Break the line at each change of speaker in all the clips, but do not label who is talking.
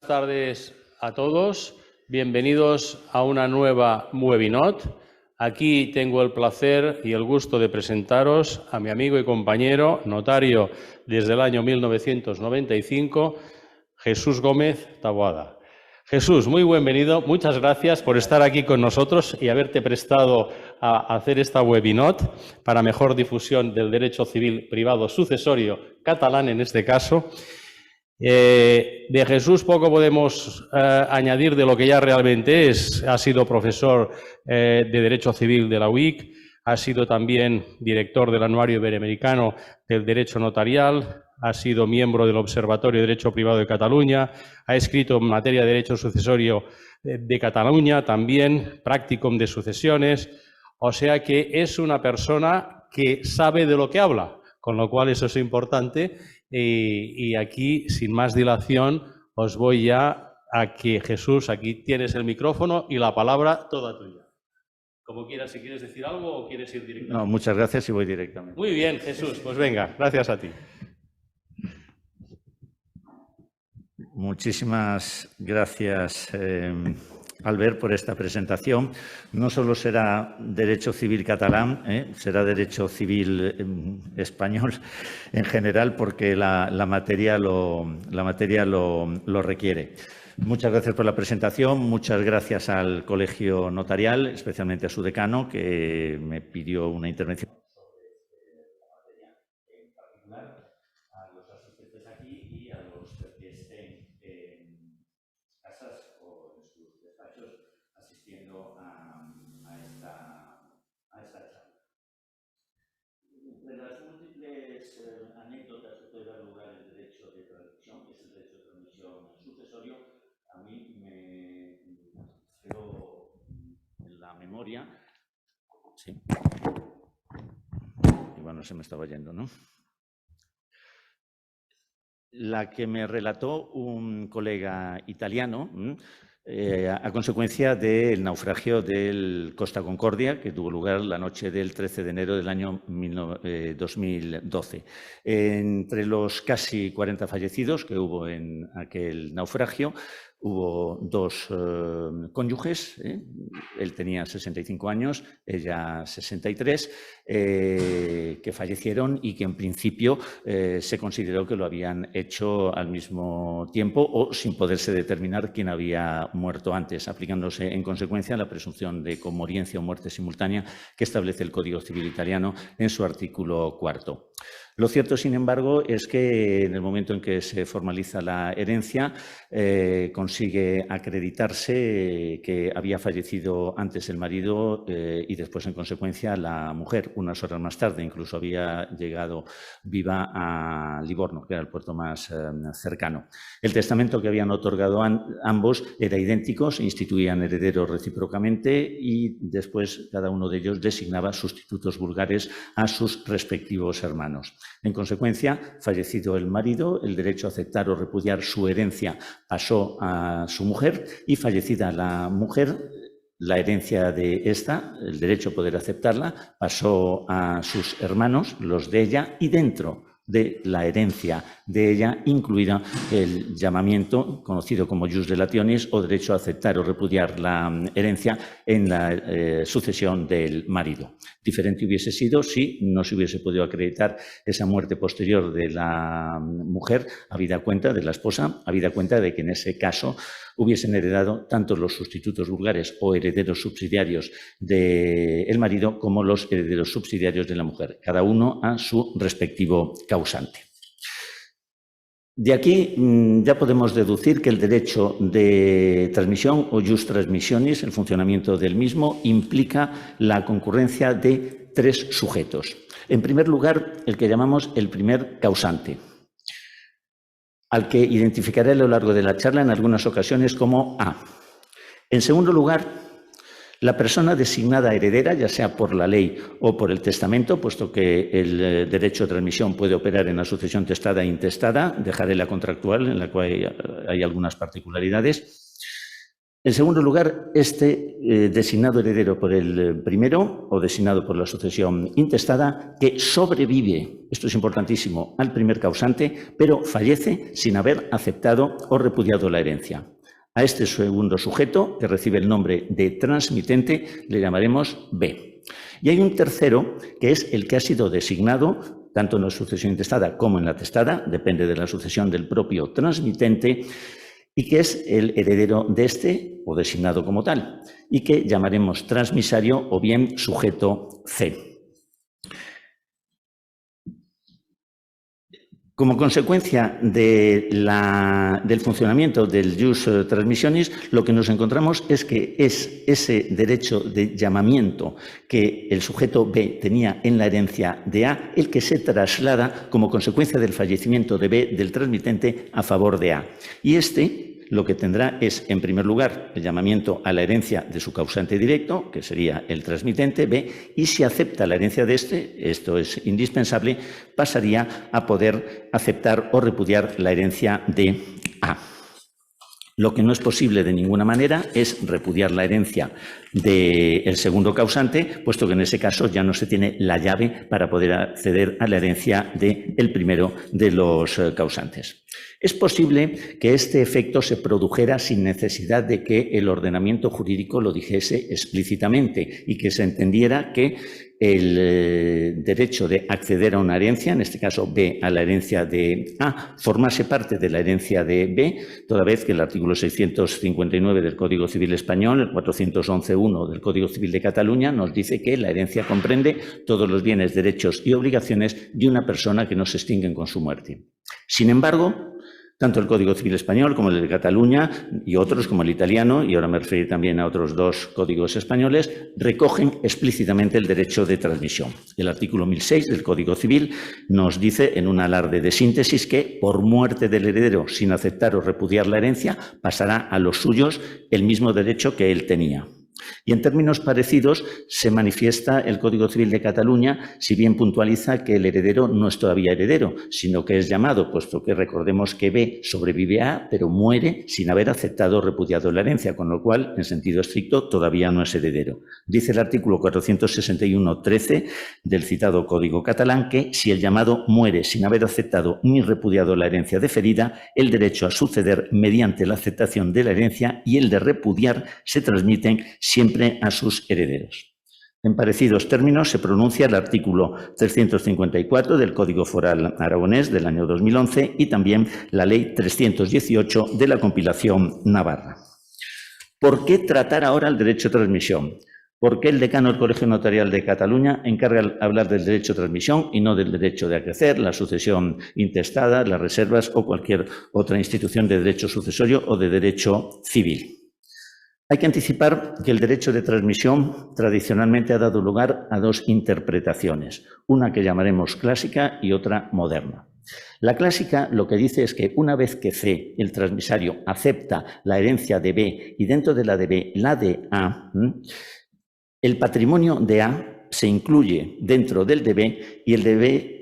Buenas tardes a todos, bienvenidos a una nueva Webinot. Aquí tengo el placer y el gusto de presentaros a mi amigo y compañero, notario desde el año 1995, Jesús Gómez Taboada. Jesús, muy bienvenido, muchas gracias por estar aquí con nosotros y haberte prestado a hacer esta Webinot para mejor difusión del derecho civil privado sucesorio catalán en este caso. De Jesús poco podemos añadir de lo que ya realmente es. Ha sido profesor de Derecho Civil de la UIC, ha sido también director del Anuario Iberoamericano del Derecho Notarial, ha sido miembro del Observatorio de Derecho Privado de Cataluña, ha escrito en materia de Derecho Sucesorio de Cataluña, también practicum de sucesiones, o sea que es una persona que sabe de lo que habla, con lo cual eso es importante. Y aquí, sin más dilación, os voy ya a que Jesús, aquí tienes el micrófono y la palabra toda tuya. Como quieras, si quieres decir algo o quieres ir directamente.
No, muchas gracias y voy directamente.
Muy bien, Jesús, pues venga, gracias a ti.
Muchísimas gracias, Albert, por esta presentación. No solo será derecho civil catalán, será derecho civil español en general, porque la materia lo requiere. Muchas gracias por la presentación, muchas gracias al Colegio Notarial, especialmente a su decano, que me pidió una intervención. Sí. Y bueno, se me estaba yendo, ¿no? La que me relató un colega italiano a consecuencia del naufragio del Costa Concordia, que tuvo lugar la noche del 13 de enero del año 2012. Entre los casi 40 fallecidos que hubo en aquel naufragio, hubo dos cónyuges, él tenía 65 años, ella 63, que fallecieron y que en principio se consideró que lo habían hecho al mismo tiempo o sin poderse determinar quién había muerto antes, aplicándose en consecuencia la presunción de conmoriencia o muerte simultánea que establece el Código Civil italiano en su artículo 4º. Lo cierto, sin embargo, es que en el momento en que se formaliza la herencia, consigue acreditarse que había fallecido antes el marido y después, en consecuencia, la mujer. Unas horas más tarde, incluso había llegado viva a Livorno, que era el puerto más cercano. El testamento que habían otorgado ambos era idéntico, se instituían herederos recíprocamente y después cada uno de ellos designaba sustitutos vulgares a sus respectivos hermanos. En consecuencia, fallecido el marido, el derecho a aceptar o repudiar su herencia pasó a su mujer y fallecida la mujer, la herencia de esta, el derecho a poder aceptarla, pasó a sus hermanos, los de ella, y dentro de la herencia de ella, incluida el llamamiento conocido como jus delationis o derecho a aceptar o repudiar la herencia en la sucesión del marido. Diferente hubiese sido si no se hubiese podido acreditar esa muerte posterior de la mujer, habida cuenta de la esposa, habida cuenta de que en ese caso hubiesen heredado tanto los sustitutos vulgares o herederos subsidiarios del marido como los herederos subsidiarios de la mujer, cada uno a su respectivo causante. De aquí ya podemos deducir que el derecho de transmisión o jus transmissionis, el funcionamiento del mismo, implica la concurrencia de tres sujetos. En primer lugar, el que llamamos el primer causante, al que identificaré a lo largo de la charla en algunas ocasiones como A. En segundo lugar, la persona designada heredera, ya sea por la ley o por el testamento, puesto que el derecho de transmisión puede operar en la sucesión testada e intestada, dejaré la contractual, en la cual hay algunas particularidades. En segundo lugar, designado heredero por el primero o designado por la sucesión intestada, que sobrevive, esto es importantísimo, al primer causante, pero fallece sin haber aceptado o repudiado la herencia. A este segundo sujeto, que recibe el nombre de transmitente, le llamaremos B. Y hay un tercero, que es el que ha sido designado, tanto en la sucesión intestada como en la testada, depende de la sucesión del propio transmitente, y que es el heredero de este, o designado como tal, y que llamaremos transmisario o bien sujeto C. Como consecuencia del funcionamiento del jus transmissionis, lo que nos encontramos es que es ese derecho de llamamiento que el sujeto B tenía en la herencia de A el que se traslada como consecuencia del fallecimiento de B del transmitente a favor de A. Y lo que tendrá es, en primer lugar, el llamamiento a la herencia de su causante directo, que sería el transmitente B, y si acepta la herencia de esto es indispensable, pasaría a poder aceptar o repudiar la herencia de A. Lo que no es posible de ninguna manera es repudiar la herencia del segundo causante, puesto que en ese caso ya no se tiene la llave para poder acceder a la herencia del primero de los causantes. Es posible que este efecto se produjera sin necesidad de que el ordenamiento jurídico lo dijese explícitamente y que se entendiera que el derecho de acceder a una herencia, en este caso B a la herencia de A, formase parte de la herencia de B, toda vez que el artículo 659 del Código Civil Español, el 411.1 del Código Civil de Cataluña, nos dice que la herencia comprende todos los bienes, derechos y obligaciones de una persona que no se extinguen con su muerte. Sin embargo, tanto el Código Civil Español como el de Cataluña y otros como el italiano, y ahora me refiero también a otros dos códigos españoles, recogen explícitamente el derecho de transmisión. El artículo 1006 del Código Civil nos dice, en un alarde de síntesis, que por muerte del heredero sin aceptar o repudiar la herencia, pasará a los suyos el mismo derecho que él tenía. Y en términos parecidos se manifiesta el Código Civil de Cataluña, si bien puntualiza que el heredero no es todavía heredero, sino que es llamado, puesto que recordemos que B sobrevive a A, pero muere sin haber aceptado o repudiado la herencia, con lo cual, en sentido estricto, todavía no es heredero. Dice el artículo 461.13 del citado Código catalán que si el llamado muere sin haber aceptado ni repudiado la herencia deferida, el derecho a suceder mediante la aceptación de la herencia y el de repudiar se transmiten siempre a sus herederos. En parecidos términos se pronuncia el artículo 354 del Código Foral aragonés del año 2011 y también la Ley 318 de la compilación navarra. ¿Por qué tratar ahora el derecho de transmisión? ¿Por qué el decano del Colegio Notarial de Cataluña encarga hablar del derecho de transmisión y no del derecho de acrecer, la sucesión intestada, las reservas o cualquier otra institución de derecho sucesorio o de derecho civil? Hay que anticipar que el derecho de transmisión tradicionalmente ha dado lugar a dos interpretaciones, una que llamaremos clásica y otra moderna. La clásica lo que dice es que una vez que C, el transmisario, acepta la herencia de B y dentro de la de B la de A, el patrimonio de A se incluye dentro del de B y el de B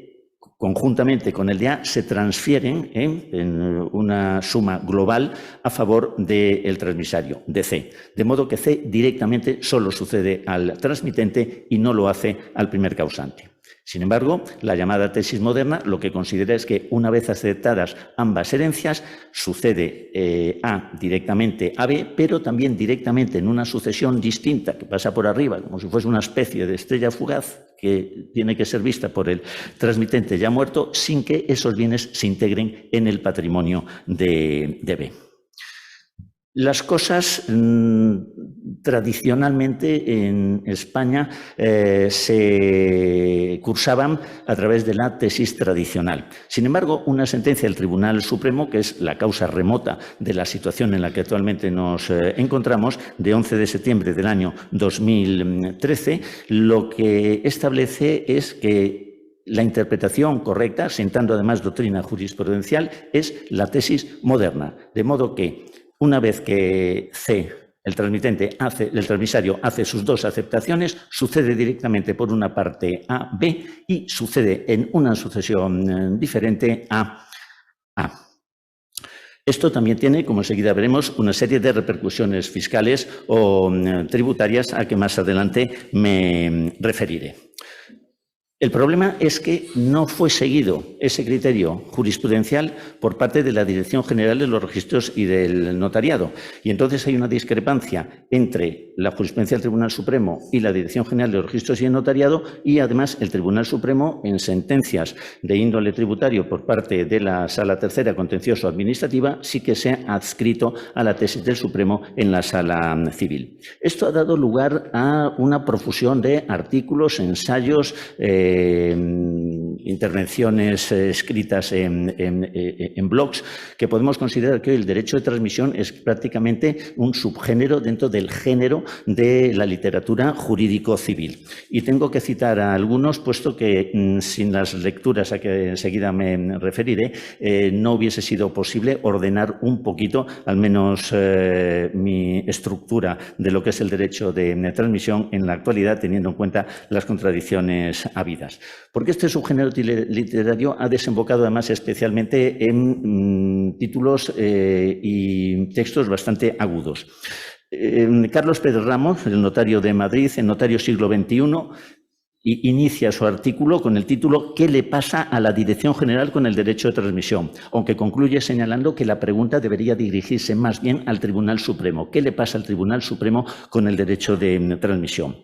conjuntamente con el de A se transfieren en una suma global a favor del transmisario, de C. De modo que C directamente solo sucede al transmitente y no lo hace al primer causante. Sin embargo, la llamada tesis moderna lo que considera es que una vez aceptadas ambas herencias, sucede A directamente a B, pero también directamente en una sucesión distinta que pasa por arriba, como si fuese una especie de estrella fugaz que tiene que ser vista por el transmitente ya muerto, sin que esos bienes se integren en el patrimonio de B. Las cosas tradicionalmente en España se cursaban a través de la tesis tradicional. Sin embargo, una sentencia del Tribunal Supremo, que es la causa remota de la situación en la que actualmente nos encontramos, de 11 de septiembre del año 2013, lo que establece es que la interpretación correcta, sentando además doctrina jurisprudencial, es la tesis moderna, de modo que una vez que C, el transmisario, hace sus dos aceptaciones, sucede directamente por una parte a B y sucede en una sucesión diferente a A. Esto también tiene, como enseguida veremos, una serie de repercusiones fiscales o tributarias a que más adelante me referiré. El problema es que no fue seguido ese criterio jurisprudencial por parte de la Dirección General de los Registros y del Notariado. Y entonces hay una discrepancia entre la jurisprudencia del Tribunal Supremo y la Dirección General de los Registros y el Notariado, y además el Tribunal Supremo, en sentencias de índole tributario por parte de la Sala Tercera Contencioso-Administrativa, sí que se ha adscrito a la tesis del Supremo en la Sala Civil. Esto ha dado lugar a una profusión de artículos, ensayos, intervenciones escritas en blogs, que podemos considerar que hoy el derecho de transmisión es prácticamente un subgénero dentro del género de la literatura jurídico-civil. Y tengo que citar a algunos, puesto que sin las lecturas a que enseguida me referiré, no hubiese sido posible ordenar un poquito, al menos mi estructura de lo que es el derecho de transmisión en la actualidad, teniendo en cuenta las contradicciones habidas. Porque este subgénero literario ha desembocado además especialmente en títulos y textos bastante agudos. Carlos Pérez Ramos, el notario de Madrid, el notario siglo XXI, inicia su artículo con el título ¿Qué le pasa a la Dirección General con el derecho de transmisión?, aunque concluye señalando que la pregunta debería dirigirse más bien al Tribunal Supremo. ¿Qué le pasa al Tribunal Supremo con el derecho de transmisión?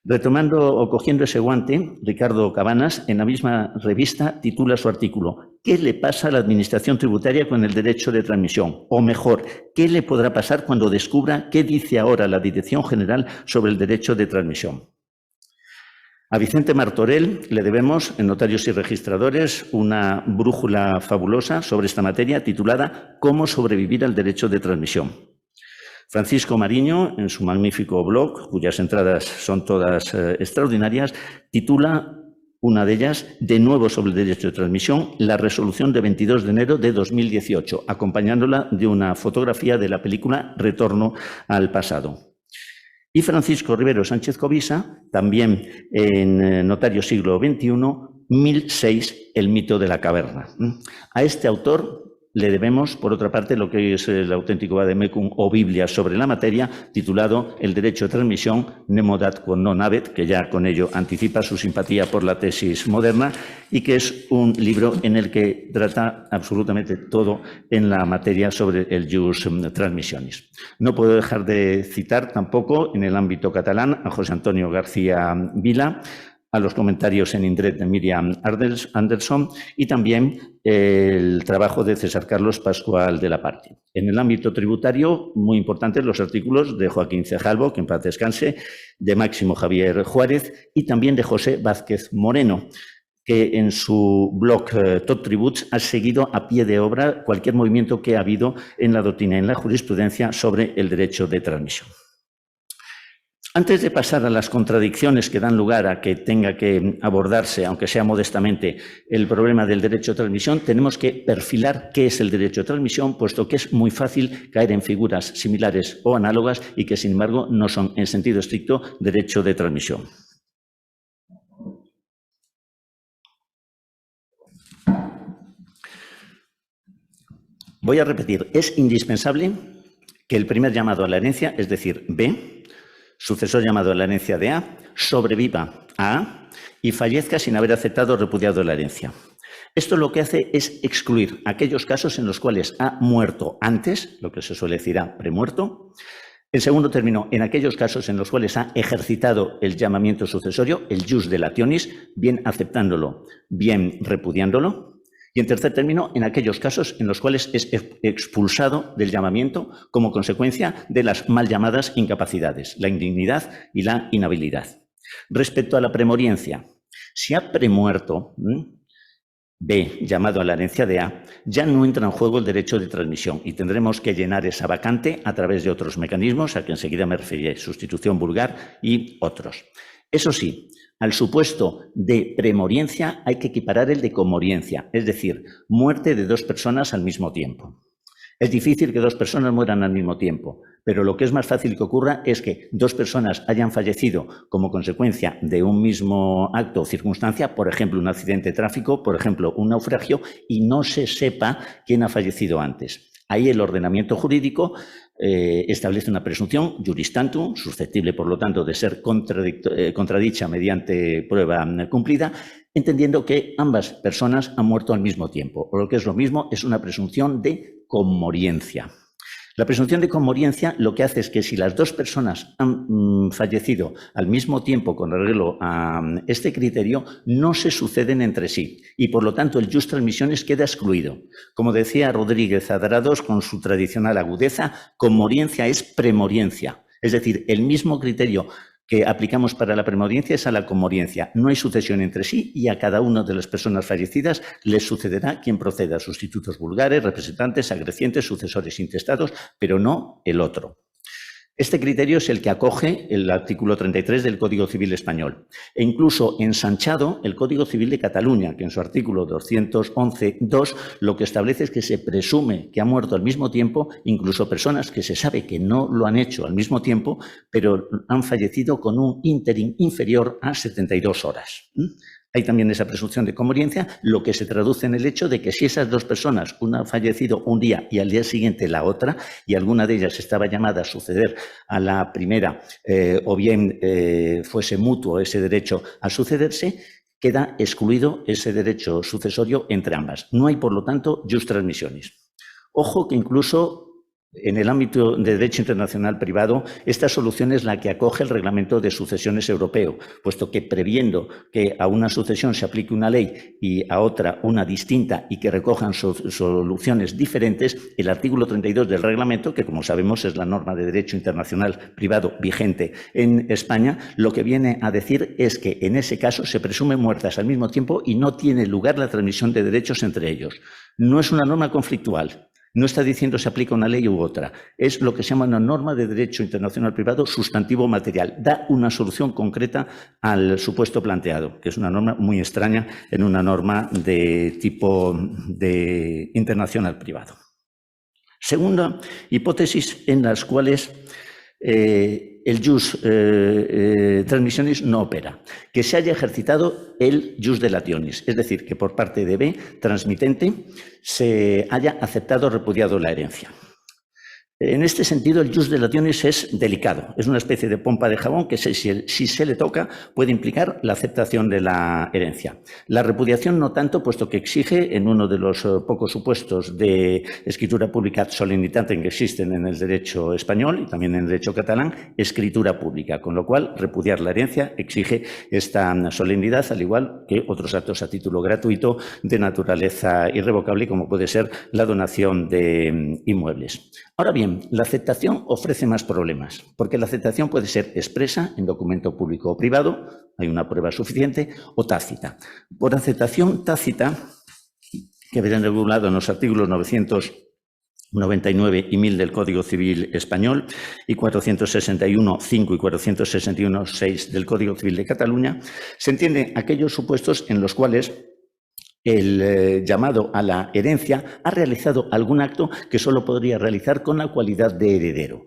Retomando o cogiendo ese guante, Ricardo Cabanas, en la misma revista, titula su artículo ¿Qué le pasa a la Administración tributaria con el derecho de transmisión? O mejor, ¿qué le podrá pasar cuando descubra qué dice ahora la Dirección General sobre el derecho de transmisión? A Vicente Martorell le debemos, en Notarios y Registradores, una brújula fabulosa sobre esta materia titulada ¿Cómo sobrevivir al derecho de transmisión? Francisco Mariño, en su magnífico blog, cuyas entradas son todas extraordinarias, titula una de ellas, de nuevo sobre el derecho de transmisión, la resolución de 22 de enero de 2018, acompañándola de una fotografía de la película Retorno al pasado. Y Francisco Rivero Sánchez Covisa, también en Notario siglo XXI, 1006, el mito de la caverna. A este autor le debemos, por otra parte, lo que es el auténtico vademecum o Biblia sobre la materia, titulado El derecho de transmisión, nemo dat quod non habet, que ya con ello anticipa su simpatía por la tesis moderna, y que es un libro en el que trata absolutamente todo en la materia sobre el jus transmissionis. No puedo dejar de citar tampoco, en el ámbito catalán, a José Antonio García Vila, a los comentarios en Indret de Miriam Anderson y también el trabajo de César Carlos Pascual de la Parte. En el ámbito tributario, muy importantes los artículos de Joaquín Cejalvo, que en paz descanse, de Máximo Javier Juárez y también de José Vázquez Moreno, que en su blog Top Tributes ha seguido a pie de obra cualquier movimiento que ha habido en la doctrina y en la jurisprudencia sobre el derecho de transmisión. Antes de pasar a las contradicciones que dan lugar a que tenga que abordarse, aunque sea modestamente, el problema del derecho de transmisión, tenemos que perfilar qué es el derecho de transmisión, puesto que es muy fácil caer en figuras similares o análogas y que, sin embargo, no son, en sentido estricto, derecho de transmisión. Voy a repetir, es indispensable que el primer llamado a la herencia, es decir, B, sucesor llamado a la herencia de A, sobreviva a A y fallezca sin haber aceptado o repudiado la herencia. Esto lo que hace es excluir aquellos casos en los cuales ha muerto antes, lo que se suele decir A, premuerto. En segundo término, en aquellos casos en los cuales ha ejercitado el llamamiento sucesorio, el jus delationis, bien aceptándolo, bien repudiándolo. Y en tercer término, en aquellos casos en los cuales es expulsado del llamamiento como consecuencia de las mal llamadas incapacidades, la indignidad y la inhabilidad. Respecto a la premoriencia, si ha premuerto, B, llamado a la herencia de A, ya no entra en juego el derecho de transmisión y tendremos que llenar esa vacante a través de otros mecanismos, a que enseguida me referiré, sustitución vulgar y otros. Eso sí, al supuesto de premoriencia hay que equiparar el de comoriencia, es decir, muerte de dos personas al mismo tiempo. Es difícil que dos personas mueran al mismo tiempo, pero lo que es más fácil que ocurra es que dos personas hayan fallecido como consecuencia de un mismo acto o circunstancia, por ejemplo, un accidente de tráfico, por ejemplo, un naufragio, y no se sepa quién ha fallecido antes. Ahí el ordenamiento jurídico establece una presunción juris tantum, susceptible, por lo tanto, de ser contradicha mediante prueba cumplida, entendiendo que ambas personas han muerto al mismo tiempo, o lo que es lo mismo, es una presunción de conmoriencia. La presunción de conmoriencia lo que hace es que si las dos personas han fallecido al mismo tiempo con arreglo a este criterio, no se suceden entre sí y, por lo tanto, el jus transmissionis queda excluido. Como decía Rodríguez Adrados con su tradicional agudeza, conmoriencia es premoriencia, es decir, el mismo criterio que aplicamos para la premoriencia es a la conmoriencia. No hay sucesión entre sí y a cada una de las personas fallecidas les sucederá quien proceda, sustitutos vulgares, representantes, agrecientes, sucesores intestados, pero no el otro. Este criterio es el que acoge el artículo 33 del Código Civil Español e incluso ensanchado el Código Civil de Cataluña, que en su artículo 211.2 lo que establece es que se presume que ha muerto al mismo tiempo incluso personas que se sabe que no lo han hecho al mismo tiempo, pero han fallecido con un ínterin inferior a 72 horas. Hay también esa presunción de conmoriencia, lo que se traduce en el hecho de que si esas dos personas, una ha fallecido un día y al día siguiente la otra, y alguna de ellas estaba llamada a suceder a la primera, o bien fuese mutuo ese derecho a sucederse, queda excluido ese derecho sucesorio entre ambas. No hay, por lo tanto, jus transmissionis. Ojo que incluso en el ámbito de derecho internacional privado, esta solución es la que acoge el Reglamento de Sucesiones Europeo, puesto que previendo que a una sucesión se aplique una ley y a otra una distinta y que recojan soluciones diferentes, el artículo 32 del reglamento, que como sabemos es la norma de derecho internacional privado vigente en España, lo que viene a decir es que en ese caso se presumen muertas al mismo tiempo y no tiene lugar la transmisión de derechos entre ellos. No es una norma conflictual. No está diciendo se aplica una ley u otra. Es lo que se llama una norma de derecho internacional privado sustantivo material. Da una solución concreta al supuesto planteado, que es una norma muy extraña en una norma de tipo de internacional privado. Segunda hipótesis en las cuales el jus transmissionis no opera, que se haya ejercitado el jus delationis, es decir, que por parte de B, transmitente, se haya aceptado o repudiado la herencia. En este sentido, el jus delationis es delicado, es una especie de pompa de jabón que si se le toca puede implicar la aceptación de la herencia. La repudiación no tanto, puesto que exige, en uno de los pocos supuestos de escritura pública solemnitatem que existen en el derecho español y también en el derecho catalán, escritura pública, con lo cual repudiar la herencia exige esta solemnidad, al igual que otros actos a título gratuito de naturaleza irrevocable, como puede ser la donación de inmuebles. Ahora bien, la aceptación ofrece más problemas, porque la aceptación puede ser expresa en documento público o privado, hay una prueba suficiente, o tácita. Por aceptación tácita, que viene regulado en los artículos 999 y 1000 del Código Civil Español y 461.5 y 461.6 del Código Civil de Cataluña, se entiende aquellos supuestos en los cuales el llamado a la herencia ha realizado algún acto que solo podría realizar con la cualidad de heredero.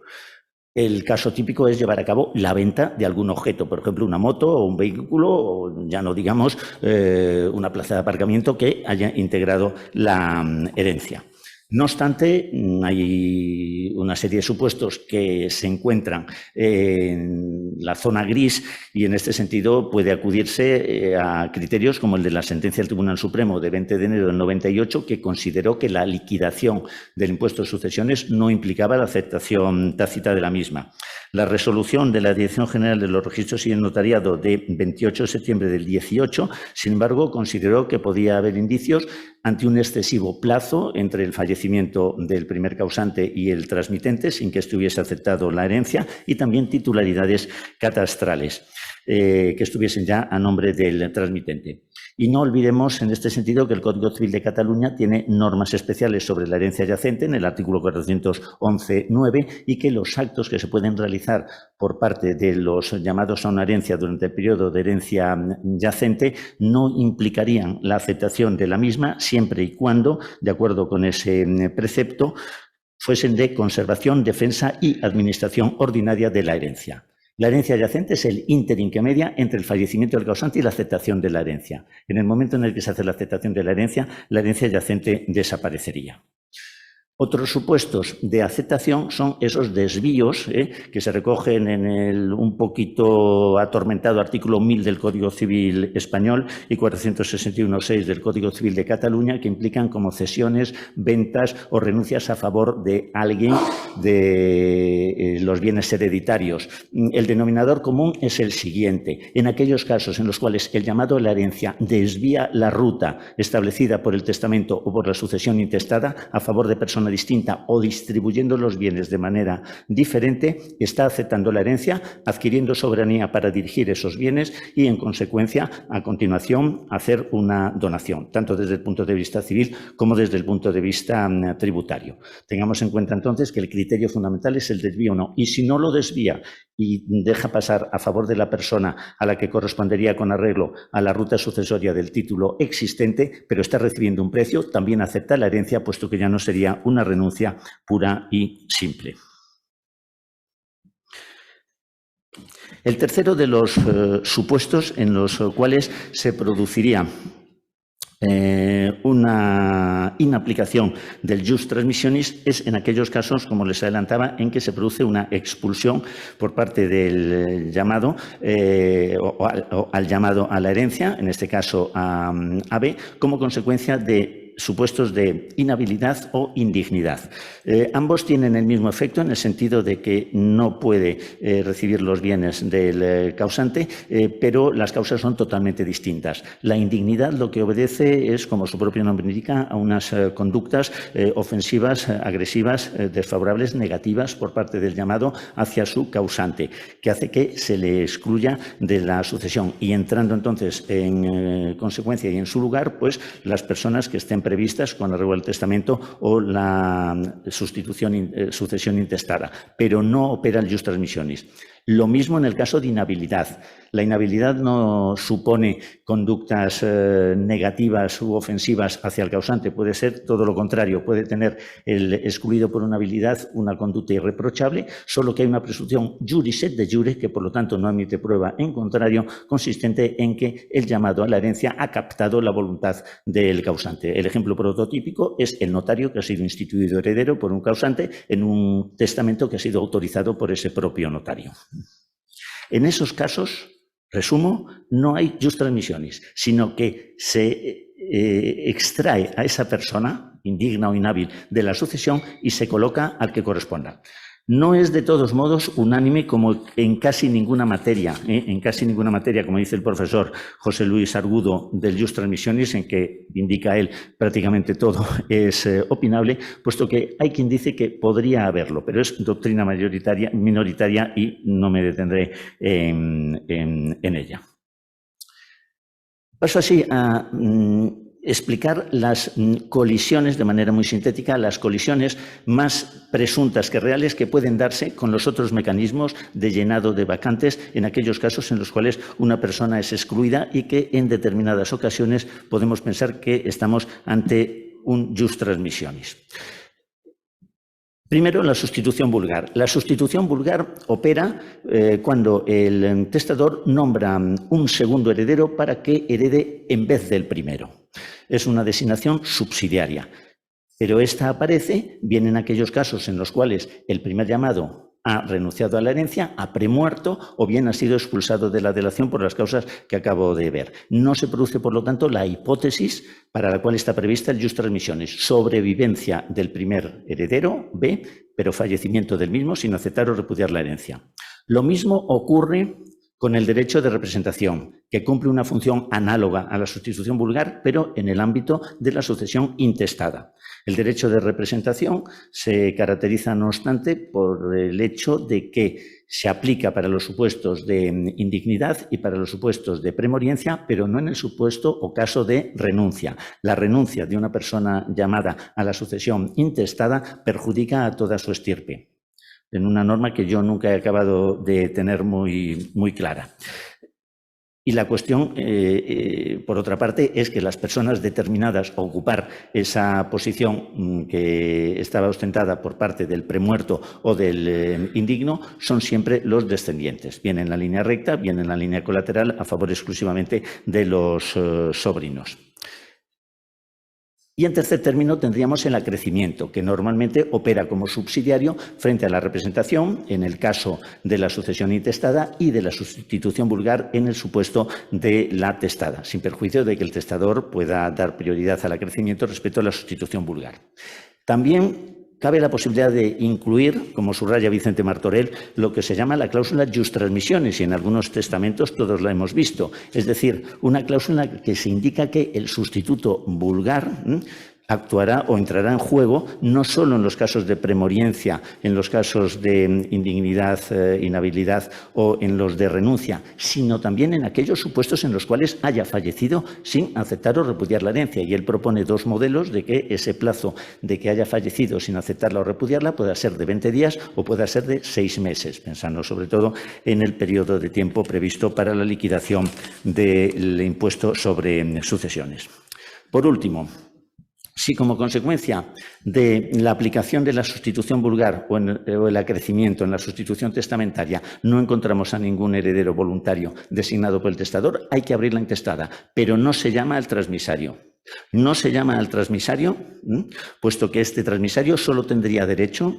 El caso típico es llevar a cabo la venta de algún objeto, por ejemplo, una moto o un vehículo, o ya no digamos una plaza de aparcamiento que haya integrado la herencia. No obstante, hay una serie de supuestos que se encuentran en la zona gris y en este sentido puede acudirse a criterios como el de la sentencia del Tribunal Supremo de 20 de enero del 98, que consideró que la liquidación del impuesto de sucesiones no implicaba la aceptación tácita de la misma. La resolución de la Dirección General de los Registros y el Notariado de 28 de septiembre del 18, sin embargo, consideró que podía haber indicios ante un excesivo plazo entre el fallecimiento del primer causante y el transmitente, sin que estuviese aceptado la herencia, y también titularidades catastrales que estuviesen ya a nombre del transmitente. Y no olvidemos en este sentido que el Código Civil de Cataluña tiene normas especiales sobre la herencia yacente en el artículo 411.9 y que los actos que se pueden realizar por parte de los llamados a una herencia durante el periodo de herencia yacente no implicarían la aceptación de la misma siempre y cuando, de acuerdo con ese precepto, fuesen de conservación, defensa y administración ordinaria de la herencia. La herencia yacente es el ínterin que media entre el fallecimiento del causante y la aceptación de la herencia. En el momento en el que se hace la aceptación de la herencia yacente desaparecería. Otros supuestos de aceptación son esos desvíos que se recogen en el un poquito atormentado artículo 1000 del Código Civil Español y 461.6 del Código Civil de Cataluña, que implican como cesiones, ventas o renuncias a favor de alguien de los bienes hereditarios. El denominador común es el siguiente. En aquellos casos en los cuales el llamado a la herencia desvía la ruta establecida por el testamento o por la sucesión intestada a favor de personas distinta o distribuyendo los bienes de manera diferente, está aceptando la herencia, adquiriendo soberanía para dirigir esos bienes y, en consecuencia, a continuación, hacer una donación, tanto desde el punto de vista civil como desde el punto de vista tributario. Tengamos en cuenta entonces que el criterio fundamental es el desvío o no, y si no lo desvía y deja pasar a favor de la persona a la que correspondería con arreglo a la ruta sucesoria del título existente, pero está recibiendo un precio, también acepta la herencia, puesto que ya no sería una renuncia pura y simple. El tercero de los supuestos en los cuales se produciría una inaplicación del jus transmissionis es en aquellos casos, como les adelantaba, en que se produce una expulsión por parte del llamado o al llamado a la herencia, en este caso a B, como consecuencia de supuestos de inhabilidad o indignidad. Ambos tienen el mismo efecto en el sentido de que no puede recibir los bienes del causante, pero las causas son totalmente distintas. La indignidad lo que obedece es, como su propio nombre indica, a unas conductas ofensivas, agresivas, desfavorables, negativas por parte del llamado hacia su causante, que hace que se le excluya de la sucesión y entrando entonces en consecuencia y en su lugar, pues las personas que estén previstas con arreglo al testamento o la sucesión intestada, pero no opera el jus transmissionis. Lo mismo en el caso de inhabilidad. La inhabilidad no supone conductas negativas u ofensivas hacia el causante, puede ser todo lo contrario, puede tener el excluido por una habilidad una conducta irreprochable, solo que hay una presunción juris et de jure, que por lo tanto no admite prueba en contrario, consistente en que el llamado a la herencia ha captado la voluntad del causante. El ejemplo prototípico es el notario que ha sido instituido heredero por un causante en un testamento que ha sido autorizado por ese propio notario. En esos casos, resumo, no hay jus transmissionis, sino que se extrae a esa persona, indigna o inhábil, de la sucesión y se coloca al que corresponda. No es de todos modos unánime como en casi ninguna materia, como dice el profesor José Luis Argudo del jus transmissionis, en que indica él prácticamente todo es opinable, puesto que hay quien dice que podría haberlo, pero es doctrina minoritaria y no me detendré en ella. Paso así a explicar las colisiones, de manera muy sintética, las colisiones más presuntas que reales que pueden darse con los otros mecanismos de llenado de vacantes en aquellos casos en los cuales una persona es excluida y que en determinadas ocasiones podemos pensar que estamos ante un jus transmissionis. Primero, la sustitución vulgar. La sustitución vulgar opera cuando el testador nombra un segundo heredero para que herede en vez del primero. Es una designación subsidiaria, pero esta aparece bien en aquellos casos en los cuales el primer llamado ha renunciado a la herencia, ha premuerto o bien ha sido expulsado de la delación por las causas que acabo de ver. No se produce, por lo tanto, la hipótesis para la cual está prevista el jus transmissionis, sobrevivencia del primer heredero, B, pero fallecimiento del mismo sin aceptar o repudiar la herencia. Lo mismo ocurre con el derecho de representación, que cumple una función análoga a la sustitución vulgar, pero en el ámbito de la sucesión intestada. El derecho de representación se caracteriza, no obstante, por el hecho de que se aplica para los supuestos de indignidad y para los supuestos de premoriencia, pero no en el supuesto o caso de renuncia. La renuncia de una persona llamada a la sucesión intestada perjudica a toda su estirpe, en una norma que yo nunca he acabado de tener muy clara. Y la cuestión, por otra parte, es que las personas determinadas a ocupar esa posición que estaba ostentada por parte del premuerto o del indigno son siempre los descendientes, bien en la línea recta, bien en la línea colateral, a favor exclusivamente de los sobrinos. Y en tercer término tendríamos el acrecimiento, que normalmente opera como subsidiario frente a la representación en el caso de la sucesión intestada y de la sustitución vulgar en el supuesto de la testada, sin perjuicio de que el testador pueda dar prioridad al acrecimiento respecto a la sustitución vulgar. También cabe la posibilidad de incluir, como subraya Vicente Martorell, lo que se llama la cláusula jus transmissionis, y en algunos testamentos todos la hemos visto. Es decir, una cláusula que se indica que el sustituto vulgar actuará o entrará en juego no solo en los casos de premoriencia, en los casos de indignidad, inhabilidad o en los de renuncia, sino también en aquellos supuestos en los cuales haya fallecido sin aceptar o repudiar la herencia. Y él propone dos modelos de que ese plazo de que haya fallecido sin aceptarla o repudiarla pueda ser de 20 días o pueda ser de 6 meses, pensando sobre todo en el periodo de tiempo previsto para la liquidación del impuesto sobre sucesiones. Por último, si como consecuencia de la aplicación de la sustitución vulgar o el acrecimiento en la sustitución testamentaria no encontramos a ningún heredero voluntario designado por el testador, hay que abrir la intestada, pero no se llama al transmisario. No se llama al transmisario, puesto que este transmisario solo tendría derecho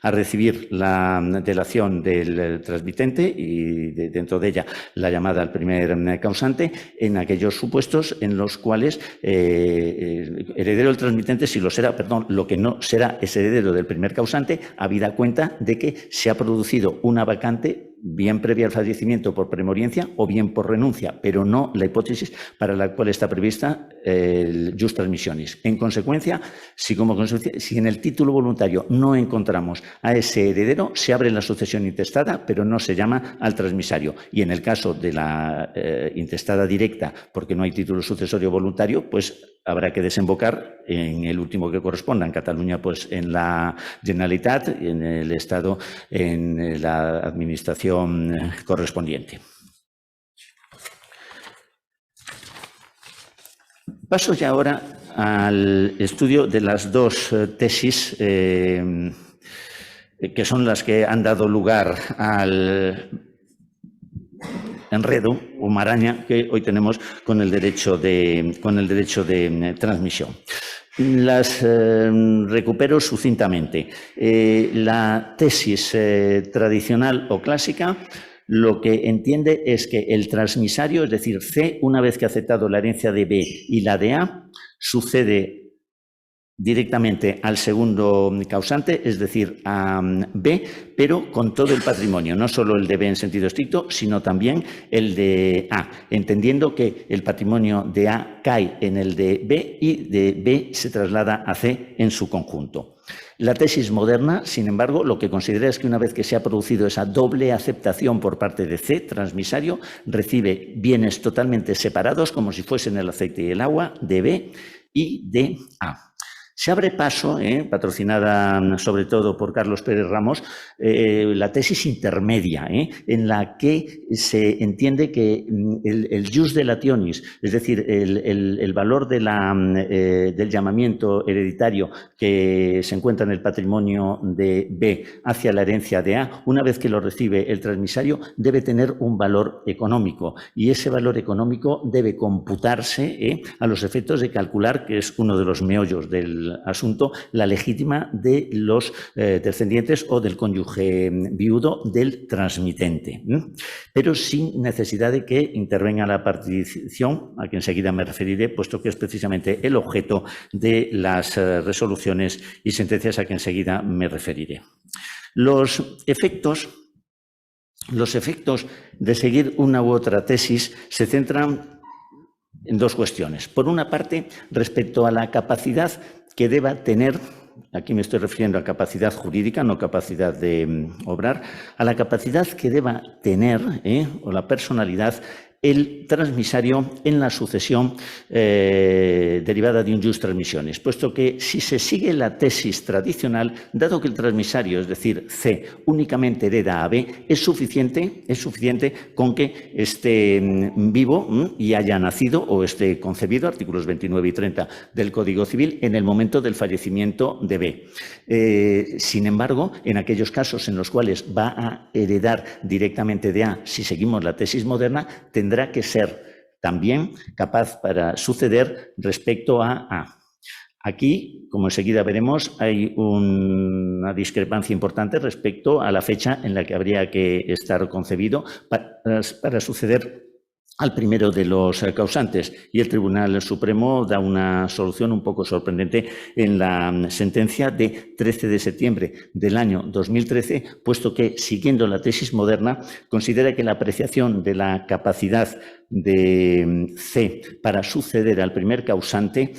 a recibir la delación del transmitente y dentro de ella la llamada al primer causante en aquellos supuestos en los cuales heredero del transmitente, si lo será, perdón, lo que no será es heredero del primer causante, habida cuenta de que se ha producido una vacante bien previa al fallecimiento por premoriencia o bien por renuncia, pero no la hipótesis para la cual está prevista el jus transmissionis. En consecuencia, si en el título voluntario no encontramos a ese heredero, se abre la sucesión intestada, pero no se llama al transmisario. Y en el caso de la intestada directa, porque no hay título sucesorio voluntario, pues habrá que desembocar en el último que corresponda. En Cataluña, pues en la Generalitat, en el Estado, en la administración correspondiente. Paso ya ahora al estudio de las dos tesis que son las que han dado lugar al enredo o maraña que hoy tenemos con el derecho de transmisión. Las recupero sucintamente. La tesis tradicional o clásica lo que entiende es que el transmisario, es decir, C, una vez que ha aceptado la herencia de B y la de A, sucede directamente al segundo causante, es decir, a B, pero con todo el patrimonio, no solo el de B en sentido estricto, sino también el de A, entendiendo que el patrimonio de A cae en el de B y de B se traslada a C en su conjunto. La tesis moderna, sin embargo, lo que considera es que una vez que se ha producido esa doble aceptación por parte de C, transmisario, recibe bienes totalmente separados, como si fuesen el aceite y el agua, de B y de A. Se abre paso, patrocinada sobre todo por Carlos Pérez Ramos, la tesis intermedia, en la que se entiende que el jus delationis, es decir, el valor de del llamamiento hereditario que se encuentra en el patrimonio de B hacia la herencia de A, una vez que lo recibe el transmisario, debe tener un valor económico y ese valor económico debe computarse a los efectos de calcular, que es uno de los meollos del asunto, la legítima de los descendientes o del cónyuge viudo del transmitente, pero sin necesidad de que intervenga la partición, a que enseguida me referiré, puesto que es precisamente el objeto de las resoluciones y sentencias a que enseguida me referiré. Los efectos de seguir una u otra tesis se centran en dos cuestiones. Por una parte, respecto a la capacidad que deba tener, aquí me estoy refiriendo a capacidad jurídica, no capacidad de obrar, a la capacidad que deba tener o la personalidad el transmisario en la sucesión derivada de un jus transmissionis, puesto que si se sigue la tesis tradicional, dado que el transmisario, es decir, C, únicamente hereda a B, es suficiente con que esté vivo y haya nacido o esté concebido, artículos 29 y 30 del Código Civil, en el momento del fallecimiento de B. Sin embargo, en aquellos casos en los cuales va a heredar directamente de A, si seguimos la tesis moderna, tendrá que ser también capaz para suceder respecto a A. Aquí, como enseguida veremos, hay una discrepancia importante respecto a la fecha en la que habría que estar concebido para suceder al primero de los causantes, y el Tribunal Supremo da una solución un poco sorprendente en la sentencia de 13 de septiembre del año 2013, puesto que, siguiendo la tesis moderna, considera que la apreciación de la capacidad de C para suceder al primer causante,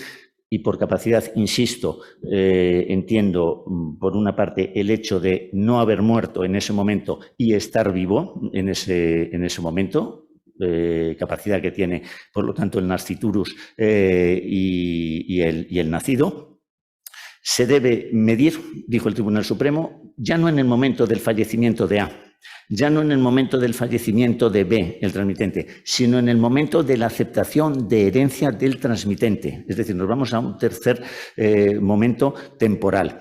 y por capacidad, insisto, entiendo por una parte el hecho de no haber muerto en ese momento y estar vivo en ese momento, capacidad que tiene, por lo tanto, el nasciturus y el nacido, se debe medir, dijo el Tribunal Supremo, ya no en el momento del fallecimiento de A, ya no en el momento del fallecimiento de B, el transmitente, sino en el momento de la aceptación de herencia del transmitente. Es decir, nos vamos a un tercer momento temporal.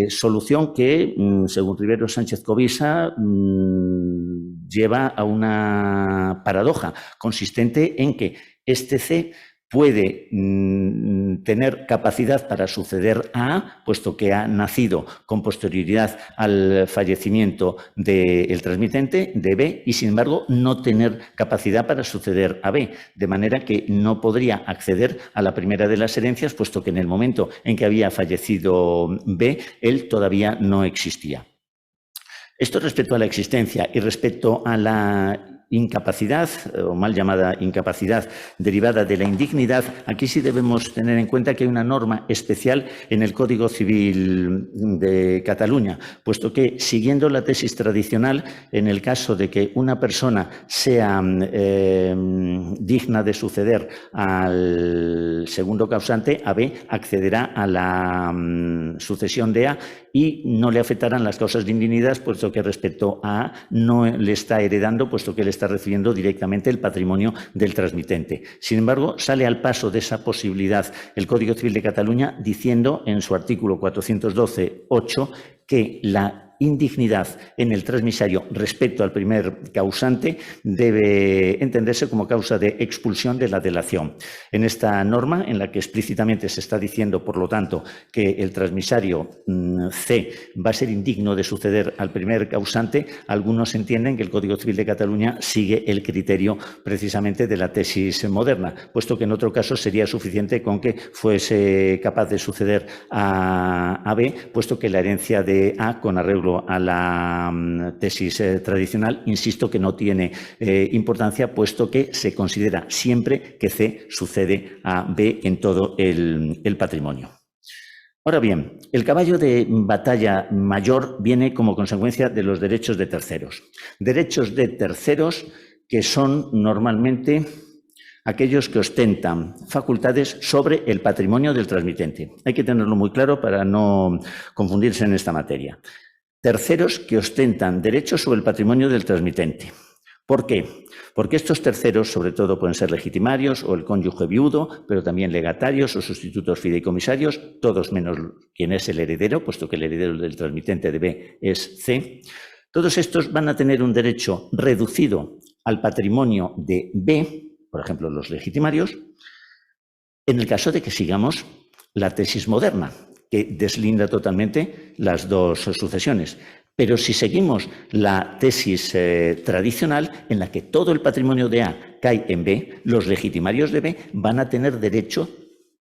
Solución que, según Rivero Sánchez Covisa, lleva a una paradoja consistente en que este C puede tener capacidad para suceder a A, puesto que ha nacido con posterioridad al fallecimiento del transmitente de B, y sin embargo no tener capacidad para suceder a B, de manera que no podría acceder a la primera de las herencias, puesto que en el momento en que había fallecido B, él todavía no existía. Esto respecto a la existencia, y respecto a la incapacidad, o mal llamada incapacidad derivada de la indignidad, aquí sí debemos tener en cuenta que hay una norma especial en el Código Civil de Cataluña, puesto que, siguiendo la tesis tradicional, en el caso de que una persona sea digna de suceder al segundo causante, a B, accederá a la sucesión de A y no le afectarán las causas de indignidad, puesto que respecto a A no le está heredando, puesto que le está recibiendo directamente el patrimonio del transmitente. Sin embargo, sale al paso de esa posibilidad el Código Civil de Cataluña diciendo en su artículo 412.8 que la indignidad en el transmisario respecto al primer causante debe entenderse como causa de expulsión de la delación. En esta norma, en la que explícitamente se está diciendo, por lo tanto, que el transmisario C va a ser indigno de suceder al primer causante, algunos entienden que el Código Civil de Cataluña sigue el criterio precisamente de la tesis moderna, puesto que en otro caso sería suficiente con que fuese capaz de suceder a B, puesto que la herencia de A, con arreglo a la tesis tradicional, insisto que no tiene importancia, puesto que se considera siempre que C sucede a B en todo el patrimonio. Ahora bien, el caballo de batalla mayor viene como consecuencia de los derechos de terceros. Derechos de terceros que son normalmente aquellos que ostentan facultades sobre el patrimonio del transmitente. Hay que tenerlo muy claro para no confundirse en esta materia. Terceros que ostentan derechos sobre el patrimonio del transmitente. ¿Por qué? Porque estos terceros, sobre todo, pueden ser legitimarios o el cónyuge viudo, pero también legatarios o sustitutos fideicomisarios, todos menos quien es el heredero, puesto que el heredero del transmitente de B es C. Todos estos van a tener un derecho reducido al patrimonio de B, por ejemplo, los legitimarios, en el caso de que sigamos la tesis moderna, que deslinda totalmente las dos sucesiones. Pero si seguimos la tesis tradicional, en la que todo el patrimonio de A cae en B, los legitimarios de B van a tener derecho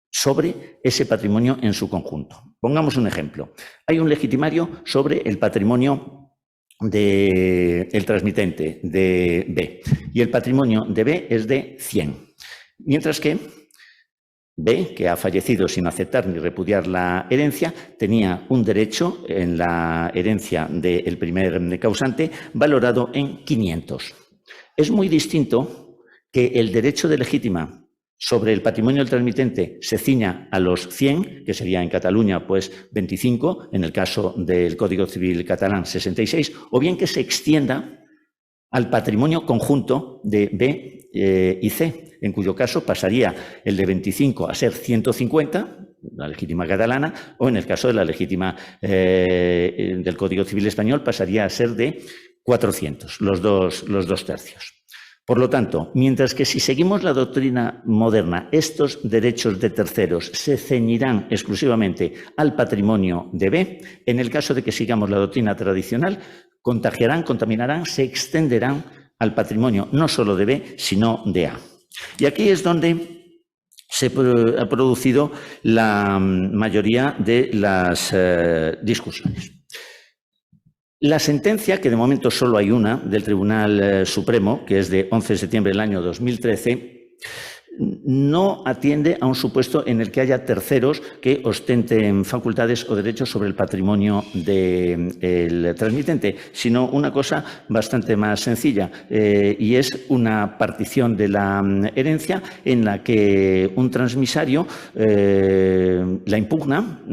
sobre ese patrimonio en su conjunto. Pongamos un ejemplo. Hay un legitimario sobre el patrimonio del transmitente de B, y el patrimonio de B es de 100, mientras que B, que ha fallecido sin aceptar ni repudiar la herencia, tenía un derecho en la herencia del primer causante valorado en 500. Es muy distinto que el derecho de legítima sobre el patrimonio del transmitente se ciña a los 100, que sería en Cataluña pues 25, en el caso del Código Civil catalán 66, o bien que se extienda al patrimonio conjunto de B y C, en cuyo caso pasaría el de 25 a ser 150, la legítima catalana, o en el caso de la legítima del Código Civil español pasaría a ser de 400, los dos tercios. Por lo tanto, mientras que si seguimos la doctrina moderna, estos derechos de terceros se ceñirán exclusivamente al patrimonio de B, en el caso de que sigamos la doctrina tradicional, contagiarán, contaminarán, se extenderán al patrimonio no solo de B, sino de A. Y aquí es donde se ha producido la mayoría de las discusiones. La sentencia, que de momento solo hay una, del Tribunal Supremo, que es de 11 de septiembre del año 2013, no atiende a un supuesto en el que haya terceros que ostenten facultades o derechos sobre el patrimonio del transmitente, sino una cosa bastante más sencilla, y es una partición de la herencia en la que un transmisario la impugna,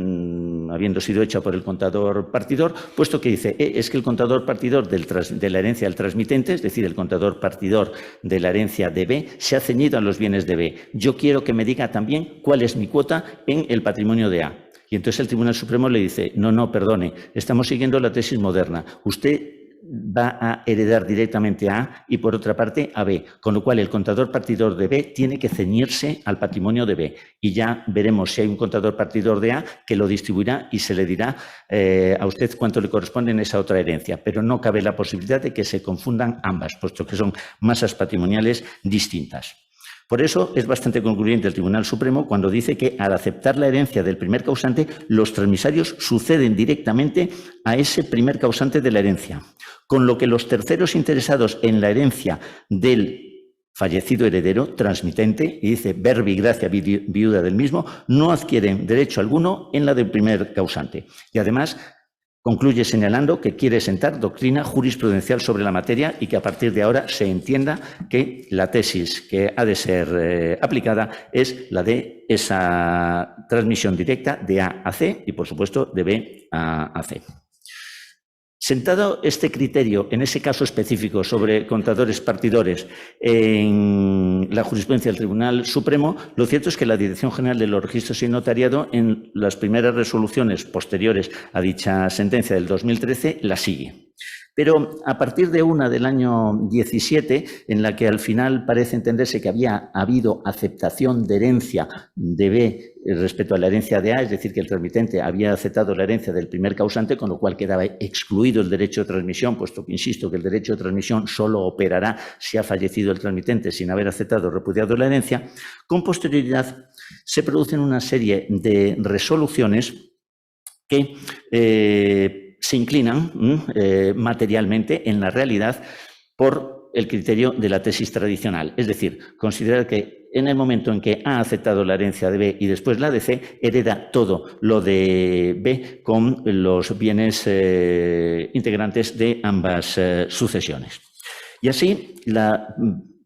habiendo sido hecha por el contador partidor, puesto que dice, es que el contador partidor de la herencia del transmitente, es decir, el contador partidor de la herencia de B, se ha ceñido a los bienes de B. Yo quiero que me diga también cuál es mi cuota en el patrimonio de A. Y entonces el Tribunal Supremo le dice, no, perdone, estamos siguiendo la tesis moderna. Usted va a heredar directamente a A y, por otra parte, a B, con lo cual el contador partidor de B tiene que ceñirse al patrimonio de B. Y ya veremos si hay un contador partidor de A que lo distribuirá y se le dirá a usted cuánto le corresponde en esa otra herencia. Pero no cabe la posibilidad de que se confundan ambas, puesto que son masas patrimoniales distintas. Por eso es bastante concluyente el Tribunal Supremo cuando dice que al aceptar la herencia del primer causante, los transmisarios suceden directamente a ese primer causante de la herencia, con lo que los terceros interesados en la herencia del fallecido heredero, transmitente, y dice verbi gracia viuda del mismo, no adquieren derecho alguno en la del primer causante. Y además concluye señalando que quiere sentar doctrina jurisprudencial sobre la materia y que a partir de ahora se entienda que la tesis que ha de ser aplicada es la de esa transmisión directa de A a C y, por supuesto, de B a C. Sentado este criterio, en ese caso específico sobre contadores partidores en la jurisprudencia del Tribunal Supremo, lo cierto es que la Dirección General de los Registros y Notariado, en las primeras resoluciones posteriores a dicha sentencia del 2013, la sigue. Pero a partir de una del año 17, en la que al final parece entenderse que había habido aceptación de herencia de B respecto a la herencia de A, es decir, que el transmitente había aceptado la herencia del primer causante, con lo cual quedaba excluido el derecho de transmisión, puesto que, insisto, que el derecho de transmisión solo operará si ha fallecido el transmitente sin haber aceptado o repudiado la herencia. Con posterioridad se producen una serie de resoluciones que se inclinan materialmente en la realidad por el criterio de la tesis tradicional. Es decir, considerar que en el momento en que ha aceptado la herencia de B y después la de C, hereda todo lo de B con los bienes integrantes de ambas sucesiones. Y así, la